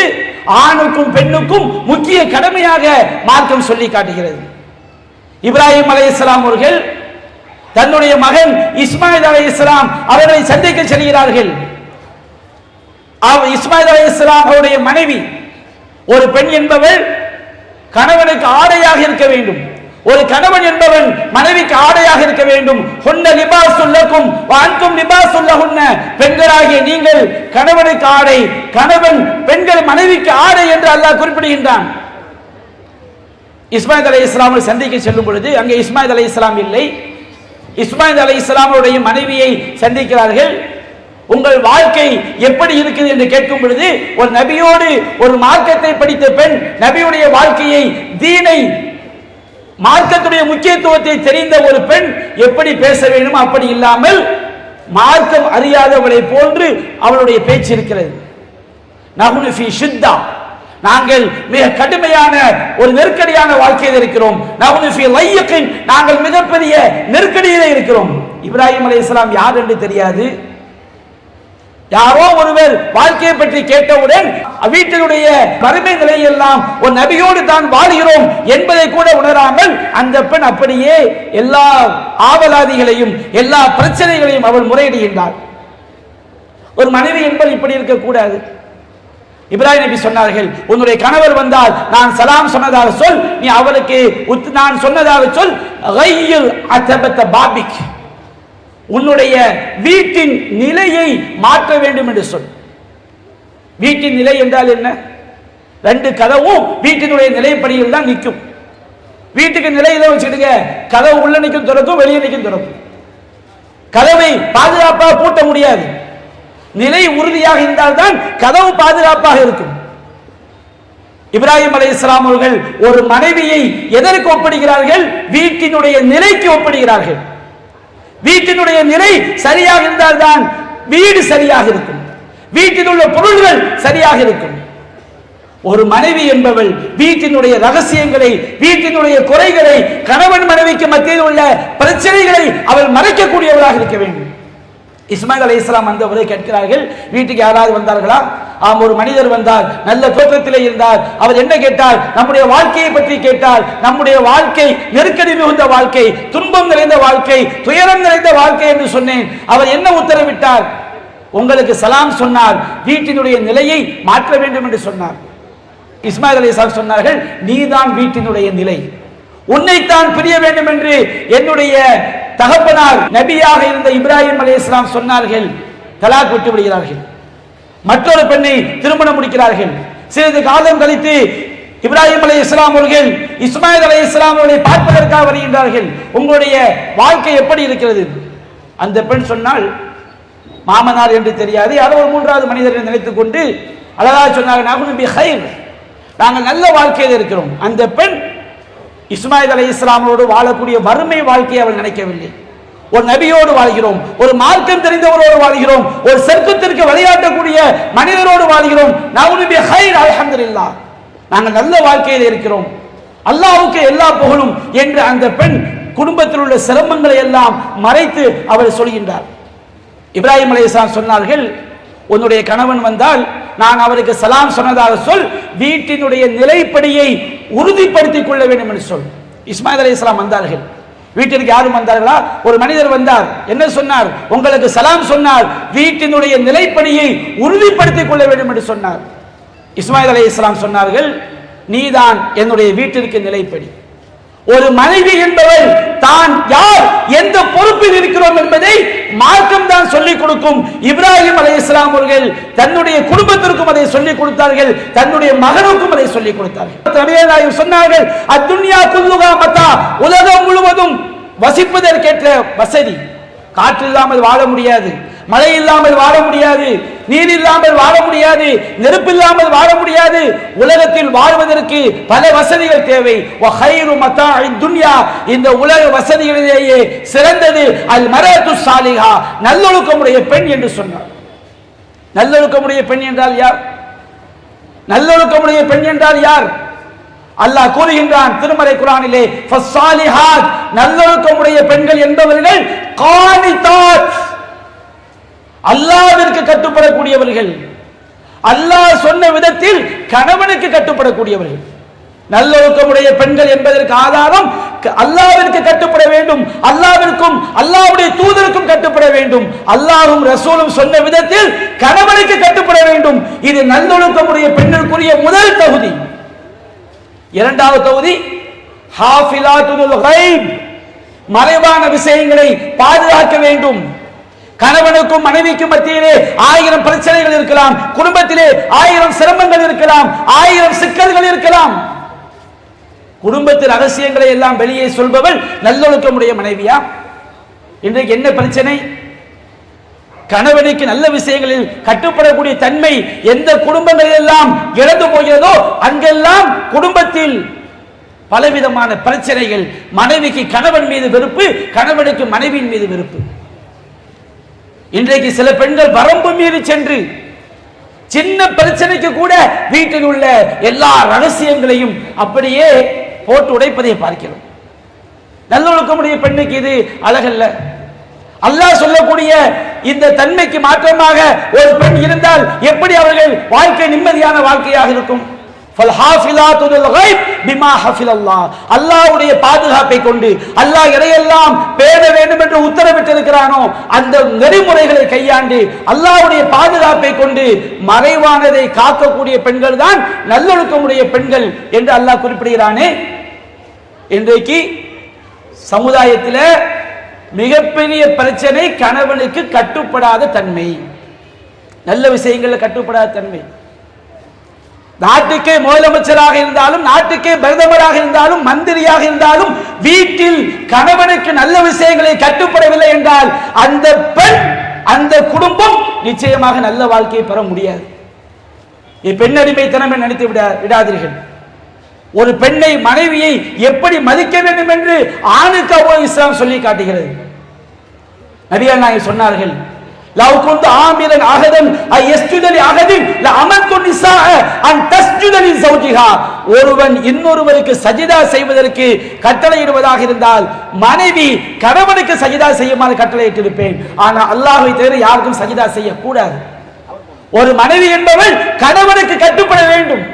ஆணுக்கும் பெண்ணுக்கும் முக்கிய கடமையாக மார்க்கம் சொல்லி காட்டுகிறது. இப்ராஹிம் அலைஹிஸ்ஸலாம் அவர்கள் தன்னுடைய மகன் இஸ்மாயில் அலைஹிஸ்ஸலாம் அவர்களை சந்திக்க செல்கிறார்கள். இஸ்மாயில் அலைஹிஸ்ஸலாம் அவருடைய மனைவி, ஒரு பெண் என்பவள் கணவனுக்கு ஆடையாக இருக்க வேண்டும். ஒரு கணவன் என்பவன் மனைவிக்கு ஆடையாக இருக்க வேண்டும். ஹுன்ன லிபாசுல் லக்கும் வ அன்தும் லிபாசுல் லஹுன்ன, பெண்களாகிய நீங்கள் கணவனுக்கு ஆடை, கணவன் பெண்கள் மனைவிக்கு ஆடை என்று அல்லாஹ் குறிப்பிடுகின்றான். இஸ்மாயில் அலைஹிஸ்ஸலாம் சந்திக்க செல்லும் பொழுது அங்கே இஸ்மாயில் அலைஹிஸ்ஸலாம் இல்லை. இஸ்மாயில் அலைஹிஸ்ஸலாமுடைய மனைவியை சந்திக்கிறார்கள். உங்கள் வாழ்க்கை எப்படி இருக்குது என்று கேட்கும் பொழுது, ஒரு நபியோடு ஒரு மார்க்கத்தை படித்த பெண் நபியுடைய வாழ்க்கையை, தீனை, மார்க்கத்துடைய முக்கியத்துவத்தை தெரிந்த ஒரு பெண் எப்படி பேச வேண்டும் அப்படி இல்லாமல் மார்க்கம் அறியாதவளை போன்று அவளுடைய பேச்சு இருக்கிறது. நஹ்னு ஃபீ ஷித்தா, நாங்கள் மிக கடுமையான ஒரு நெருக்கடியான வாழ்க்கையில் இருக்கிறோம். நஹ்னு ஃபீ லையகின், நாங்கள் மிகப்பெரிய நெருக்கடியிலே இருக்கிறோம். இப்ராஹிம் அலைஹிஸ்ஸலாம் யார் என்று தெரியாது. யாரோ ஒருவர் வாழ்க்கையை பற்றி கேட்டவுடன் வீட்டினுடைய வறுமை நிலையெல்லாம் ஒரு நபியோடு தான் வாழ்கிறோம் என்பதை கூட உணராமல் அந்த பெண் அப்படியே எல்லா ஆவலாதிகளையும் எல்லா பிரச்சனைகளையும் அவள் முறையிடுகின்றாள். ஒரு மனைவி என்பது இப்படி இருக்கக்கூடாது. இப்ராஹிம் நபி சொன்னார்கள், உன்னுடைய கணவர் வந்தால் நான் சலாம் சொன்னதாக சொல், நீ அவருக்கு நான் சொன்னதாக சொல், கையில் அத்தபத்த பாபிக், உன்னுடைய வீட்டின் நிலையை மாற்ற வேண்டும் என்று சொல். வீட்டின் நிலை என்றால் என்ன? ரெண்டு கதவும் வீட்டினுடைய நிலைப்படியில் தான் நிற்கும். வீட்டுக்கு நிலையில வச்சுடுங்க, கதவு உள்ள நிற்கும் திறக்கும், வெளியே நிற்கும் திறக்கும். கதவை பாதுகாப்பாக பூட்ட முடியாது. நிலை உறுதியாக இருந்தால்தான் கதவு பாதுகாப்பாக இருக்கும். இப்ராஹிம் அலைஹிஸ்ஸலாம் அவர்கள் ஒரு மனைவியை எதற்கு ஒப்பிடுகிறார்கள்? வீட்டினுடைய நிலைக்கு ஒப்பிடுகிறார்கள். வீட்டினுடைய நிலை சரியாக இருந்தால்தான் வீடு சரியாக இருக்கும், வீட்டில் உள்ள பொருள்கள் சரியாக இருக்கும். ஒரு மனைவி என்பவள் வீட்டினுடைய ரகசியங்களை, வீட்டினுடைய குறைகளை, கணவன் மனைவிக்கு மத்தியில் உள்ள பிரச்சனைகளை அவள் மறைக்கக்கூடியவளாக இருக்க வேண்டும். இஸ்மாயில் அலைஹிஸ்ஸலாம் வந்தவரை கேட்கிறார்கள், வீட்டுக்கு யாராவது வந்தார்களா? ஆம், ஒரு மனிதர் வந்தார், நல்ல தோற்றத்திலே இருந்தார். அவர் என்ன கேட்டார்? நம்முடைய வாழ்க்கையை பற்றி கேட்டார். நம்முடைய வாழ்க்கை நெருக்கடி மிகுந்த வாழ்க்கை, துன்பம் நிறைந்த வாழ்க்கை, துயரம் நிறைந்த வாழ்க்கை என்று சொன்னேன். அவர் என்ன உத்தரவிட்டார்? உங்களுக்கு சலாம் சொன்னார், வீட்டினுடைய நிலையை மாற்ற வேண்டும் என்று சொன்னார். இஸ்மாயில் அலைஹிஸ்ஸலாம் சொன்னார்கள், நீதான் வீட்டினுடைய நிலை, உன்னைத்தான் பிரிய வேண்டும் என்று என்னுடைய தகப்பனார் நபியாக இருந்த இப்ராஹிம் அலைஹிஸ்ஸலாம் சொன்னார்கள். தலாக் விட்டு விடுகிறார்கள், மற்றொரு பெண்ணை திருமணம் முடிக்கிறார்கள். சிறிது காலம் கழித்து இப்ராஹிம் அலைஹிஸ்ஸலாம் அவர்கள் இஸ்மாயில் அலைஹிஸ்ஸலாம் அவர்களை பார்ப்பதற்காக வருகின்றார்கள். உங்களுடைய வாழ்க்கை எப்படி இருக்கிறது? அந்த பெண் சொன்னால், மாமனார் என்று தெரியாது, யாரோ ஒரு மூன்றாவது மனிதரை நினைத்துக் கொண்டு அழகாக சொன்னார்கள், நாங்கள் நல்ல வாழ்க்கையில் இருக்கிறோம். அந்த பெண் இஸ்மாயில் அலைஹிஸ்ஸலாமோடு வாழக்கூடிய வறுமை வாழ்க்கையை அவள் நினைக்கவில்லை. ஒரு நபியோடு வாழ்கிறோம், ஒரு மார்க்கம் தெரிந்தவரோடு வாழ்கிறோம், ஒரு சொர்க்கத்திற்கு வழிகாட்டக்கூடிய மனிதரோடு வாழ்கிறோம். அல்ஹம்துலில்லாஹ், நாங்கள் நல்ல வாழ்க்கையில் இருக்கிறோம், அல்லாஹ்வுக்கு எல்லா புகழும் என்று அந்த பெண் குடும்பத்தில் உள்ள சிரமங்களை எல்லாம் மறைத்து அவள் சொல்கின்றார். இப்ராஹிம் அலைஹிஸ்ஸலாம் சொன்னார்கள், உன்னுடைய கணவன் வந்தால் நான் அவருக்கு சலாம் சொன்னதாக சொல், வீட்டினுடைய நிலைப்படியை உறுதிப்படுத்திக் கொள்ள வேண்டும் என்று சொல். இஸ்மாயில் அலைஹிஸ்ஸலாம் வந்தார்கள், வீட்டிற்கு யாரும் வந்தார்களா? ஒரு மனிதர் வந்தார், என்ன சொன்னார்? உங்களுக்கு சலாம் சொன்னார், வீட்டினுடைய நிலைப்படியை உறுதிப்படுத்திக் கொள்ள வேண்டும் என்று சொன்னார். இஸ்மாயில் அலைஹிஸ்ஸலாம் சொன்னார்கள், நீதான் என்னுடைய வீட்டிற்கு நிலைப்படி. ஒரு மனைவி என்பவள் தான் யார், எந்த பொறுப்பில் இருக்கிறோம் என்பதை மார்க்கம் தான் சொல்லிக் கொடுக்கும். இப்ராஹிம் அலைஹிஸ்ஸலாம் அவர்கள் தன்னுடைய குடும்பத்திற்கும் அதை சொல்லிக் கொடுத்தார்கள், தன்னுடைய மகனுக்கும் அதை சொல்லிக் கொடுத்தார்கள். சொன்னார்கள், அத்துன்யா குல்லுகா மத்தா, உலகம் முழுவதும் வசிப்பதற்கேற்ற வசதி. காற்று இல்லாமல் வாழ முடியாது, மழை இல்லாமல் வாழ முடியாது, நீர் இல்லாமல் வாழ முடியாது, நெருப்பு இல்லாமல் வாழ முடியாது. உலகத்தில் வாழ்வதற்கு பல வசதிகள் தேவை. இந்த உலக வசதிகளிலேயே சிறந்தது அல் மரத்து சாலிஹா, நல்லொழுக்கமுடைய பெண் என்று சொன்னார். நல்லொழுக்கமுடைய பெண் என்றால் யார்? நல்லொழுக்கமுடைய பெண் என்றால் யார்? அல்லாஹ் கூறுகின்றான் திருமறை குர்ஆனிலே, ஃபஸ்ஸாலிஹாத், நல்லொழுக்கமுடைய பெண்கள் என்பவர்கள் கானிதாத், அல்லாஹ்விற்கு கட்டுப்படக்கூடியவர்கள், அல்லாஹ் சொன்ன விதத்தில் கணவனுக்கு கட்டுப்படக்கூடியவர்கள். நல்லொழுக்கமுடைய பெண்கள் என்பதற்கு ஆதாரம் அல்லாஹ்விற்கு கட்டுப்பட வேண்டும், அல்லாஹ்விற்கும் அல்லாஹ்வுடைய தூதருக்கும் கட்டுப்பட வேண்டும், அல்லாஹ்வும் ரசூலும் சொன்ன விதத்தில் கணவனுக்கு கட்டுப்பட வேண்டும். இது நல்லொழுக்கமுடைய பெண்களுக்குரிய முதல் தகுதி. இரண்டாவது தகுதி ஹாஃபிலாத்துல் கைப், மறைவான விஷயங்களை பாதுகாக்க வேண்டும். கணவனுக்கும் மனைவிக்கும் மத்தியிலே 1000 பிரச்சனைகள் இருக்கலாம், குடும்பத்திலே 1000 சிரமங்கள் இருக்கலாம், 1000 சிக்கல்கள் இருக்கலாம். குடும்பத்தில் ரகசியங்களை எல்லாம் வெளியே சொல்பவள் நல்லொழுக்கமுடைய மனைவியா? இன்றைக்கு என்ன பிரச்சனை? கணவனுக்கு நல்ல விஷயங்களில் கட்டுப்படக்கூடிய தன்மை எந்த குடும்பங்களில் எல்லாம் இழந்து போகிறதோ அங்கெல்லாம் குடும்பத்தில் பலவிதமான பிரச்சனைகள். மனைவிக்கு கணவன் மீது வெறுப்பு, கணவனுக்கு மனைவியின் மீது வெறுப்பு. இன்றைக்கு சில பெண்கள் வரம்பு மீறி சென்று சின்ன பிரச்சனைக்கு கூட வீட்டில் உள்ள எல்லா ரகசியங்களையும் அப்படியே போட்டு உடைப்பதை பார்க்கிறோம். நல்லொழுக்கமுடைய பெண்ணுக்கு இது அழகல்ல. அல்லாஹ் சொல்லக்கூடிய இந்த தன்மைக்கு மாற்றமாக ஒரு பெண் இருந்தால் எப்படி அவர்கள் வாழ்க்கை நிம்மதியான வாழ்க்கையாக இருக்கும்? அல்லாஹ்வுடைய பாதுகாப்பை கொண்டு அல்லாஹ் எதையெல்லாம் பேண வேண்டும் என்று உத்தரவிட்டிருக்கிறானோ அந்த நெறிமுறைகளை கையாண்டு அல்லாஹ்வுடைய பாதுகாப்பை கொண்டு மறைவானதை காக்கக்கூடிய பெண்கள் தான் நல்லொழுக்கமுடைய பெண்கள் என்று அல்லாஹ் குறிப்பிடுகிறானே. இன்றைக்கு சமுதாயத்தில் மிகப்பெரிய பிரச்சனை கணவனுக்கு கட்டுப்படாத தன்மை, நல்ல விஷயங்களில் கட்டுப்படாத தன்மை. நாட்டுக்கே முதலமைச்சராக இருந்தாலும், நாட்டுக்கே பிரதமராக இருந்தாலும், மந்திரியாக இருந்தாலும் வீட்டில் கணவனுக்கு நல்ல விஷயங்களை கட்டுப்படவில்லை என்றால் அந்த பெண், அந்த குடும்பம் நிச்சயமாக நல்ல வாழ்க்கையை பெற முடியாது. பெண்ணடிமைத்தனம் நினைத்து விடாதீர்கள். ஒரு பெண்ணை, மனைவியை எப்படி மதிக்க வேண்டும் என்று ஆணுக்கு இஸ்லாம் சொல்லி காட்டுகிறது. நபிகள் நாயகம் சொன்னார்கள், லவ் குன்து ஆமிரன் அஹதன் அயஸ்ஜுத லி அஹதின் லஅமர்து நிஸாஅ அன் தஸ்ஜுத லி ஸௌஜிஹா. ஒருவன் இன்னொருவருக்கு சஜிதா செய்வதற்கு கட்டளையிடுவதாக இருந்தால் மனைவி கணவனுக்கு சஜிதா செய்யுமாறு கட்டளையிட்டிருப்பேன். ஆனா அல்லாஹ்வை தவிர யாருக்கும் சஜிதா செய்யக்கூடாது. ஒரு மனைவி என்பவள் கணவனுக்கு கட்டுப்பட வேண்டும்.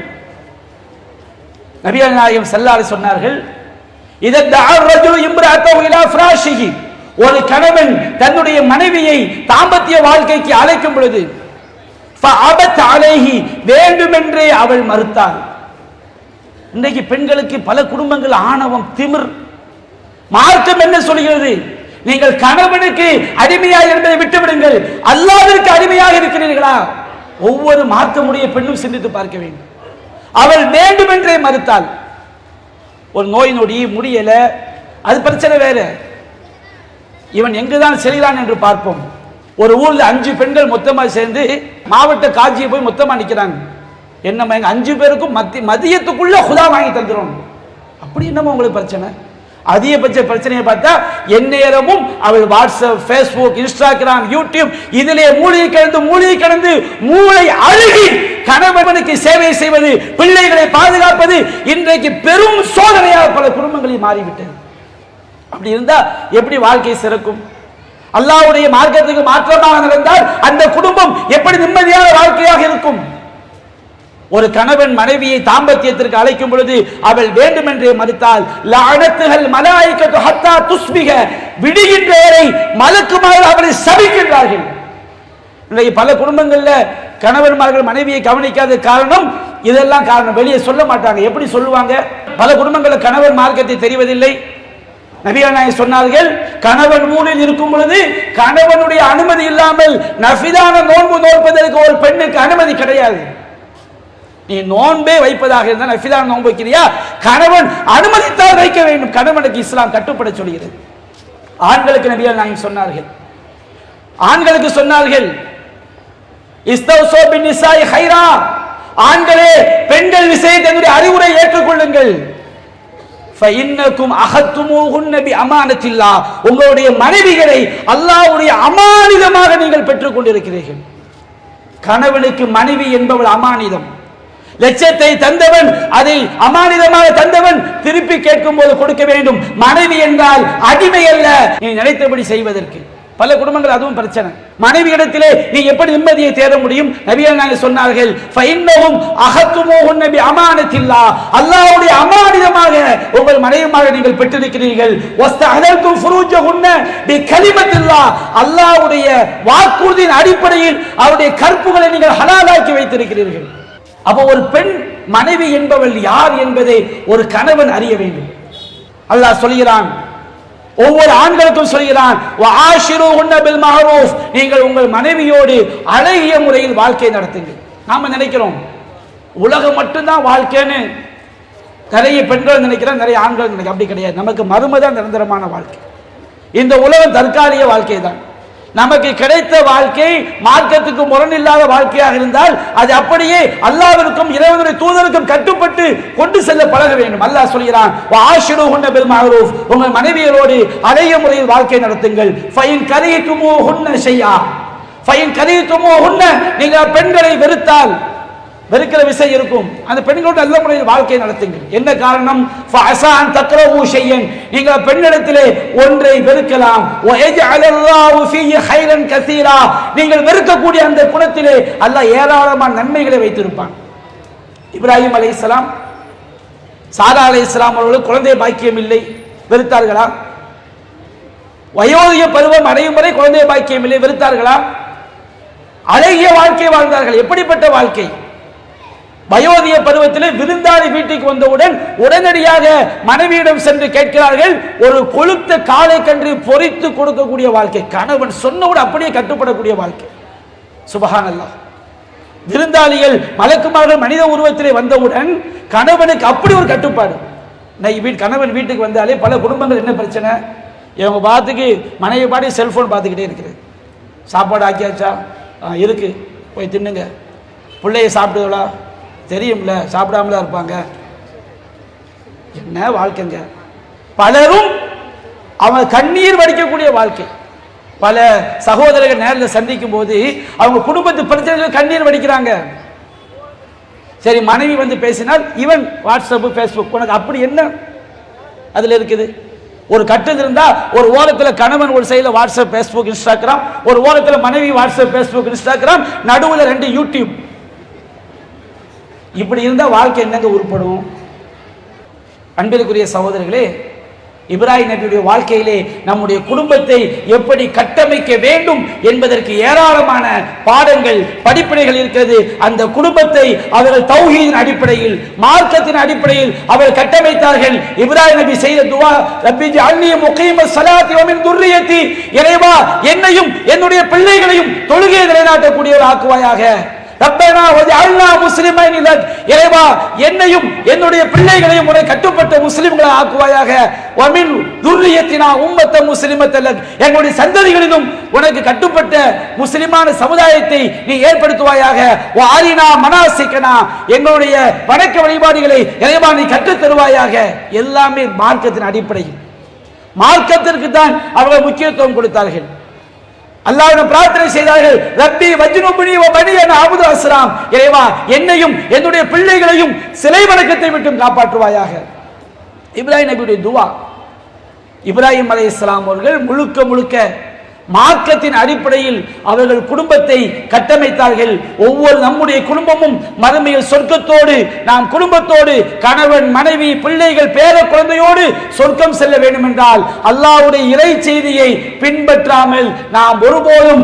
நபிகள் நாயகம் ஸல்லல்லாஹு அலைஹி சொன்னார்கள், இதா தஅ ரஜுலு இம்ரஅத்தஹு இலா ஃபிராஷிஹி, ஒரு கணவன் தன்னுடைய மனைவியை தாம்பத்திய வாழ்க்கைக்கு அழைக்கும் பொழுது ஃபஅபத் அலைஹி, வேண்டுமென்றே அவள் மறுத்தாள். இன்றைக்கு பெண்களுக்கு பல குடும்பங்கள் ஆணவம், திமிர். மார்க்கம் என்ன சொல்கிறது? நீங்கள் கணவனுக்கு அடிமையாக இருந்ததை விட்டுவிடுங்கள், அல்லாஹ்விற்கு அடிமையாக இருக்கிறீர்களா? ஒவ்வொரு மார்க்கமுடைய பெண்ணும் சிந்தித்து பார்க்க வேண்டும். அவள் வேண்டுமென்றே மறுத்தாள். ஒரு நோய் நொடி முடியல, அது பிரச்சனை வேற. இவன் எங்குதான் செல்கிறான் என்று பார்ப்போம். ஒரு ஊர்ல 5 பெண்கள் மொத்தமா சேர்ந்து மாவட்ட காட்சியை போய் மொத்தமா நிக்கிறாங்க. என்னம்மா எங்க 5 பேருக்கும் மதியத்துக்குள்ள குதா வாங்கி தந்துடும். அப்படி என்னமா உங்களுக்கு பிரச்சனை? அதிகபட்ச பிரச்சனையை பார்த்தா எந்நேரமும் அவள் வாட்ஸ்அப், ஃபேஸ்புக், இன்ஸ்டாகிராம், யூடியூப் இதிலே மூழ்கி கிடந்து மூளை அழுகி கணவனுக்கு சேவை செய்வது, பிள்ளைகளை பாதுகாப்பது இன்றைக்கு பெரும் சோதனையாக பல குடும்பங்களில் மாறிவிட்டது. அப்படி இருந்தா எப்படி வாழ்க்கை சிறக்கும்? அல்லாஹ்வுடைய மார்க்கத்துக்கு மாற்றமாக நடந்தால் அந்த குடும்பம் எப்படி நிம்மதியான வாழ்க்கையாக இருக்கும்? ஒரு கணவன் மனைவியை தாம்பத்தியத்திற்கு அழைக்கும் பொழுது அவள் வேண்டுமென்றே மறுத்தால் லஅனத்துல் மலாயிகத்து ஹத்தா துஸ்பிக, விடுகின்ற வரை மலக்குமார்கள் அவளை சபிக்கின்றார்கள். இன்றைக்கு பல குடும்பங்கள்ல கணவன்மார்கள் மனைவியை கவனிக்காத காரணம் இதெல்லாம் காரணம். வெளியே சொல்ல மாட்டாங்க. எப்படி சொல்லுவாங்க? பல குடும்பங்களில் கணவன் மார்க்கத்தை தெரிவதில்லை. நபிகள் நாயகம் சொன்னார்கள், கணவன் ஊரில் இருக்கும் பொழுது கணவனுடைய அனுமதி இல்லாமல் நஃபிலான நோன்பு நோற்பதற்கு ஒரு பெண்ணுக்கு அனுமதி கிடையாது. நீ நோன்பே வைப்பதாக இருந்தால் நஃபிலான நோன்பு வைக்கிறியா, கணவன் அனுமதித்தால் வைக்க வேண்டும். கணவனுக்கு இஸ்லாம் கட்டுப்பட சொல்கிறது. ஆண்களுக்கு நபிகள் நாயகம் சொன்னார்கள், ஆண்களுக்கு சொன்னார்கள், இஸ்தௌஸு பின்னிசாஇ ஹைரா, ஆண்களே பெண்கள் விஷயத்தை அறிவுரை ஏற்றுக்கொள்ளுங்கள். ஃபஇன்னகும் அஹத்துமூஹுன்ன பிஅமானத்தில்லாஹ், உங்களுடைய மனைவிகளை அல்லாஹ்வுடைய அமானிதமாக நீங்கள் பெற்றுக் கொண்டிருக்கிறீர்கள். கணவனுக்கு மனைவி என்பவள் அமானிதம். லட்சத்தை தந்தவன், அதை அமானிதமாக தந்தவன் திருப்பி கேட்கும் போது கொடுக்க வேண்டும். மனைவி என்றால் அடிமை அல்ல, நீ நினைத்தபடி செய்வதற்கு. பல குடும்பங்கள் அதுவும் பிரச்சனை. மனைவி இடத்திலே நீ எப்படி நிம்மதியை தேட முடியும்? நபிகள் நாயகம் சொன்னார்கள், ஃபஇன்னஹும் அஹத்துமூஹுன்ன பிஅமானத்தில்லாஹ், அல்லாஹ்வுடைய அமானிதமாக உங்கள் மனைவியாக நீங்கள் பெற்றிருக்கிறீர்கள். வஸ்தஹலல்தும் ஃபுரூஜஹுன்ன பிகலிமத்தில்லாஹ், அல்லாஹ்வுடைய வாக்குறுதியின் அடிப்படையில் அவருடைய கற்புகளை நீங்கள் ஹலாலாக்கி வைத்திருக்கிறீர்கள். அப்போ ஒரு பெண் மனைவி என்பவள் யார் என்பதை ஒரு கணவன் அறிய வேண்டும். அல்லாஹ் சொல்கிறான், ஒவ்வொரு ஆண்களுக்கும் சொல்கிறான், வஆஷிருஹுன்ன பில் மஅரூஃப், நீங்கள் உங்கள் மனைவியோடு அழகிய முறையில் வாழ்க்கை நடத்துங்கள். நாம நினைக்கிறோம் உலகம் மட்டும்தான் வாழ்க்கைன்னு, நிறைய பெண்கள் நினைக்கிறாங்க, நிறைய ஆண்கள் நினைக்கிறாங்க. அப்படி கிடையாது. நமக்கு மறுமைதான் நிரந்தரமான வாழ்க்கை. இந்த உலகம் தற்காலிக வாழ்க்கை தான். நமக்கு கிடைத்த வாழ்க்கை மார்க்கத்துக்கு முரணில்லாத வாழ்க்கையாக இருந்தால் அது அப்படியே அல்லாஹ்விற்கும் இறைவனுடைய தூதருக்கும் கட்டுப்பட்டு கொண்டு செல்ல பழக வேண்டும். அல்லாஹ் சொல்கிறான், வஆஷிருஹுன்ன பில் மஅரூஃப், உங்கள் மனைவியரோடு அழகிய முறையில் வாழ்க்கை நடத்துங்கள். ஃபஇன் கரிஹ்துமூஹுன்ன ஷைஆ, ஃபஇன் கரிஹ்துமூஹுன்ன, நீங்கள் பெண்களை வெறுத்தால், வெறுக்கிற விஷயம் இருக்கும், அந்த பெண்களோடு நல்ல முறையில் வாழ்க்கை நடத்துங்கள். என்ன காரணம்? ஃபஅஸா அன் தக்ரஹு ஷையன், நீங்கள் பெண்ணிடத்திலே ஒன்றை வெறுக்கலாம். வயஜஅலல்லாஹு ஃபீஹி கைரன் கஸீரா, நீங்கள் வெறுக்கக்கூடிய அந்த குணத்திலே அல்லாஹ் ஏராளமான நன்மைகளை வைத்திருப்பான். இப்ராஹிம் அலைஹிஸ்ஸலாம், சாரா அலைஹிஸ்ஸலாம் அவர்களுக்கு குழந்தை பாக்கியம் இல்லை, வெறுத்தார்களா? வயோதிக பருவம் அடையும் வரை குழந்தை பாக்கியம் இல்லை, வெறுத்தார்களா? அழகிய வாழ்க்கை வாழ்ந்தார்கள். எப்படிப்பட்ட வாழ்க்கை? வயோதிக பருவத்திலே விருந்தாளி வீட்டுக்கு வந்தவுடன் உடனடியாக மனைவியிடம் சென்று கேட்கிறார்கள், ஒரு கொழுத்த காளை கன்று பொரித்து கொடுக்கக்கூடிய வாழ்க்கை. கணவன் சொன்னவுடன் அப்படியே கட்டுப்படக்கூடிய வாழ்க்கை. சுபஹானல்லாஹ். விருந்தாளிகள் மலக்குமார்கள் மனித உருவத்திலே வந்தவுடன் கணவனுக்கு அப்படி ஒரு கட்டுப்பாடு. கணவன் வீட்டுக்கு வந்தாலே பல குடும்பங்கள் என்ன பிரச்சனை? இவங்க பார்த்துக்கு மனைவி பாடி செல்போன் பார்த்துக்கிட்டே இருக்கிறது. சாப்பாடு ஆக்கியாச்சா? இருக்கு, போய் தின்னுங்க. பிள்ளைய சாப்பிடுங்களா? தெரியும்ல, சாப்பிடாமல இருப்பாங்க. என்ன வாழ்க்கைங்க! பலரும் அவன் கண்ணீர் வடிக்கக்கூடிய வாழ்க்கை. பல சகோதரர்கள் நேரில் சந்திக்கும் போது அவங்க குடும்பத்து பிரச்சனைகள் கண்ணீர் வடிக்கிறாங்க. சரி, மனைவி வந்து பேசினால் இவன் வாட்ஸ்அப் ஃபேஸ்புக், உனக்கு அப்படி என்ன அதுல இருக்குது? ஒரு கட்டத்தில் இருந்தா ஒரு ஓரத்துல கணவன் ஒரு சைடுல வாட்ஸ்அப் ஃபேஸ்புக் இன்ஸ்டாகிராம், ஒரு ஓரத்துல மனைவி வாட்ஸ்அப் ஃபேஸ்புக் இன்ஸ்டாகிராம், நடுவுல 2 யூடியூப். இப்படி இருந்தா வாழ்க்கை என்னங்க உருப்படும்? அன்பிற்குரிய சகோதரர்களே, இப்ராஹிம் நபியுடைய வாழ்க்கையிலே நம்முடைய குடும்பத்தை எப்படி கட்டமைக்க வேண்டும் என்பதற்கு ஏராளமான பாடங்கள் படிப்பினைகள் இருக்கிறது. அந்த குடும்பத்தை அவர்கள் தௌஹீதின் அடிப்படையில், மார்க்கத்தின் அடிப்படையில் அவர்கள் கட்டமைத்தார்கள். இப்ராஹிம் நபி செய்த துஆ, ரப்பி ஜஅல்னி முகீமஸ் ஸலாத்தி வ மின் துர்ரியத்தி, இறைவா என்னையும் என்னுடைய பிள்ளைகளையும் தொழுகையை நிலைநாட்டக்கூடியவர் ஆக்குவாயாக. ரப்பனா வஜஅல்னா முஸ்லிமைன் லக், இறைவா என்னையும் என்னுடைய பிள்ளைகளையும் உனக்கு கட்டுப்பட்ட முஸ்லிம்களை ஆக்குவாயாக. வ மின் துர்ரியத்தினா உம்மத்தன் முஸ்லிமத்தன் லக், எங்களுடைய சந்ததிகளிலும் உனக்கு கட்டுப்பட்ட முஸ்லிமான சமுதாயத்தை நீ ஏற்படுத்துவாயாக. வ அரினா மனாசிகனா, எங்களுடைய வணக்க வழிபாடுகளை இறைவா நீ கற்றுத் தருவாயாக. எல்லாமே மார்க்கத்தின் அடிப்படையில், மார்க்கத்திற்கு தான் அவர்கள் முக்கியத்துவம் கொடுத்தார்கள். அல்லாஹ்விடம் பிரார்த்தனை செய்தார்கள், ரப்பி வஜ்னுபுனி வ பனியன அபுது அஸ்லாம், இறைவா என்னையும் என்னுடைய பிள்ளைகளையும் சிலை வணக்கத்தை விட்டு காப்பாற்றுவாயாக. இப்ராஹிம் நபியுடைய துஆ. இப்ராஹிம் அலைஹிஸ்ஸலாம் அவர்கள் முழுக்க முழுக்க மார்க்கத்தின் அடிப்படையில் அவர்கள் குடும்பத்தை கட்டமைத்தார்கள். ஒவ்வொரு நம்முடைய குடும்பமும் மறுமையில் சொர்க்கத்தோடு, நாம் குடும்பத்தோடு கணவன் மனைவி பிள்ளைகள் பேர குழந்தையோடு சொர்க்கம் செல்ல வேண்டும் என்றால் அல்லாஹ்வுடைய இறை செய்தியை பின்பற்றாமல் நாம் ஒருபோதும்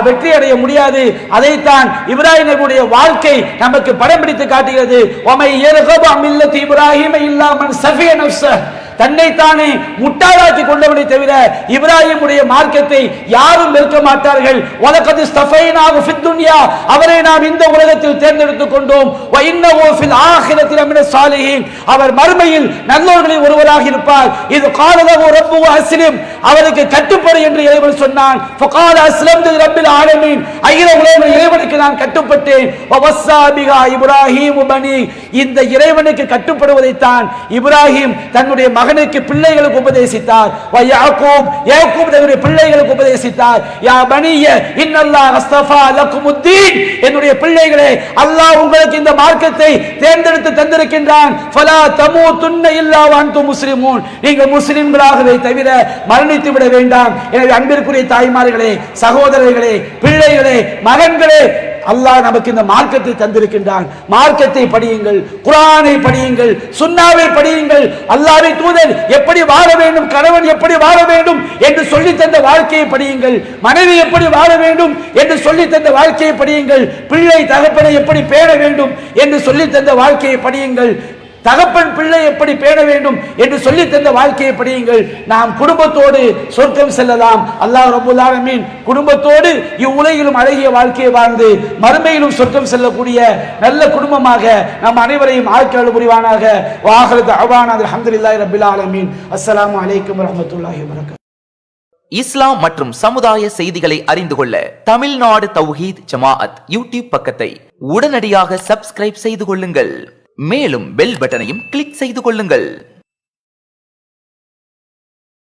வெற்றி அடைய முடியாது. அதைத்தான் இப்ராஹிம் நபியுடைய வாழ்க்கை நமக்கு படம் பிடித்து காட்டுகிறது. வமை யர்கபு அன் மில்லத்தி இப்ராஹிம இல்லா மன் ஸஃபிய நஃப்ஸஹ், தன்னைத்தானே முட்டாளாக்கி கொண்டவனை தவிர இப்ராஹிமுடைய மார்க்கத்தை யாரும் வெறுக்க மாட்டார்கள். வலகத் இஸ்தஃபைனாஹு ஃபித் துன்யா, அவரை நாம் இந்த உலகத்தில் தேர்ந்தெடுத்துக் கொண்டோம். வ இன்னஹு ஃபில் ஆখিরাতি லமினஸ் சாலிஹீன், அவர் மறுமையில் நல்லோர்களில் ஒருவராக இருப்பார். இது கால லஹு ரப்புஹு அஸ்லிம், அவருக்கு கட்டுப்படு என்று இறைவன் சொன்னான். ஃபகால அஸ்லம்து ரப்பில் ஆலமீன், அகில உலக இறைவனுக்கு நான் கட்டுப்பட்டேன். வ வஸ்ஸா பிஹா இப்ராஹீமு பனி, இந்த இறைவனுக்கு கட்டுப்படுவதைத்தான் இப்ராஹிம் தன்னுடைய மகனுக்கு பிள்ளைகளுக்கு உபதேசித்தார். யாக்கூப் தன்னுடைய பிள்ளைகளுக்கு உபதேசித்தார். யா பனிய இன்னல்லாஹ் அஸ்தஃபா லகுமுத்தீன், என்னுடைய பிள்ளைகளே அல்லாஹ் உங்களுக்கு இந்த மார்க்கத்தை தேர்ந்தெடுத்து தந்திருக்கின்றான். ஃபலா தமூதுன்ன இல்லா வ அன்தும் முஸ்லிமூன், நீங்கள் முஸ்லிம்களாகவே தவிர மரணித்து விட வேண்டாம். எனவே அன்பிற்குரிய தாய்மார்களே, சகோதரர்களே, பிள்ளைகளே, மகன்களே, அல்லாஹ் நமக்கு இந்த மார்க்கத்தை தந்திருக்கின்றான். மார்க்கத்தை படியுங்கள், குர்ஆனை படியுங்கள், சுன்னாவை படியுங்கள். அல்லாஹ்வின் தூதர் எப்படி வாழ வேண்டும், கணவன் எப்படி வாழ வேண்டும் என்று சொல்லி தந்த வாழ்க்கையை படியுங்கள். மனைவி எப்படி வாழ வேண்டும் என்று சொல்லி தந்த வாழ்க்கையை படியுங்கள். பிள்ளை தகப்பனை எப்படி பேண வேண்டும் என்று சொல்லி தந்த வாழ்க்கையை படியுங்கள். தகப்பன் பிள்ளை எப்படி பேண வேண்டும் என்று சொல்லி தந்த வாழ்க்கையை படியுங்கள். நாம் குடும்பத்தோடு சொர்க்கம் செல்லலாம். அல்லாஹ் ரப்பல் ஆலமீன் குடும்பத்தோடு இவ்வுலகிலும் அழகிய வாழ்க்கையை வாழ்ந்து மறுமையிலும் சொர்க்கம் செல்லக்கூடிய நல்ல குடும்பமாக நம் அனைவரையும் ஆக்கியருள் புரிவானாக. வாஹிரு தஅவானா அல்ஹம்துலில்லாஹி ரப்பில் ஆலமீன். அஸ்ஸலாமு அலைக்கும் வரஹ்மத்துல்லாஹி வபரகாத்துஹு. இஸ்லாம் மற்றும் சமுதாய செய்திகளை அறிந்து கொள்ள தமிழ்நாடு தௌஹீத் ஜமாஅத் யூடியூப் பக்கத்தை உடனடியாக சப்ஸ்கிரைப் செய்து கொள்ளுங்கள். மேலும் பெல் பட்டனையும் கிளிக் செய்து கொள்ளுங்கள்.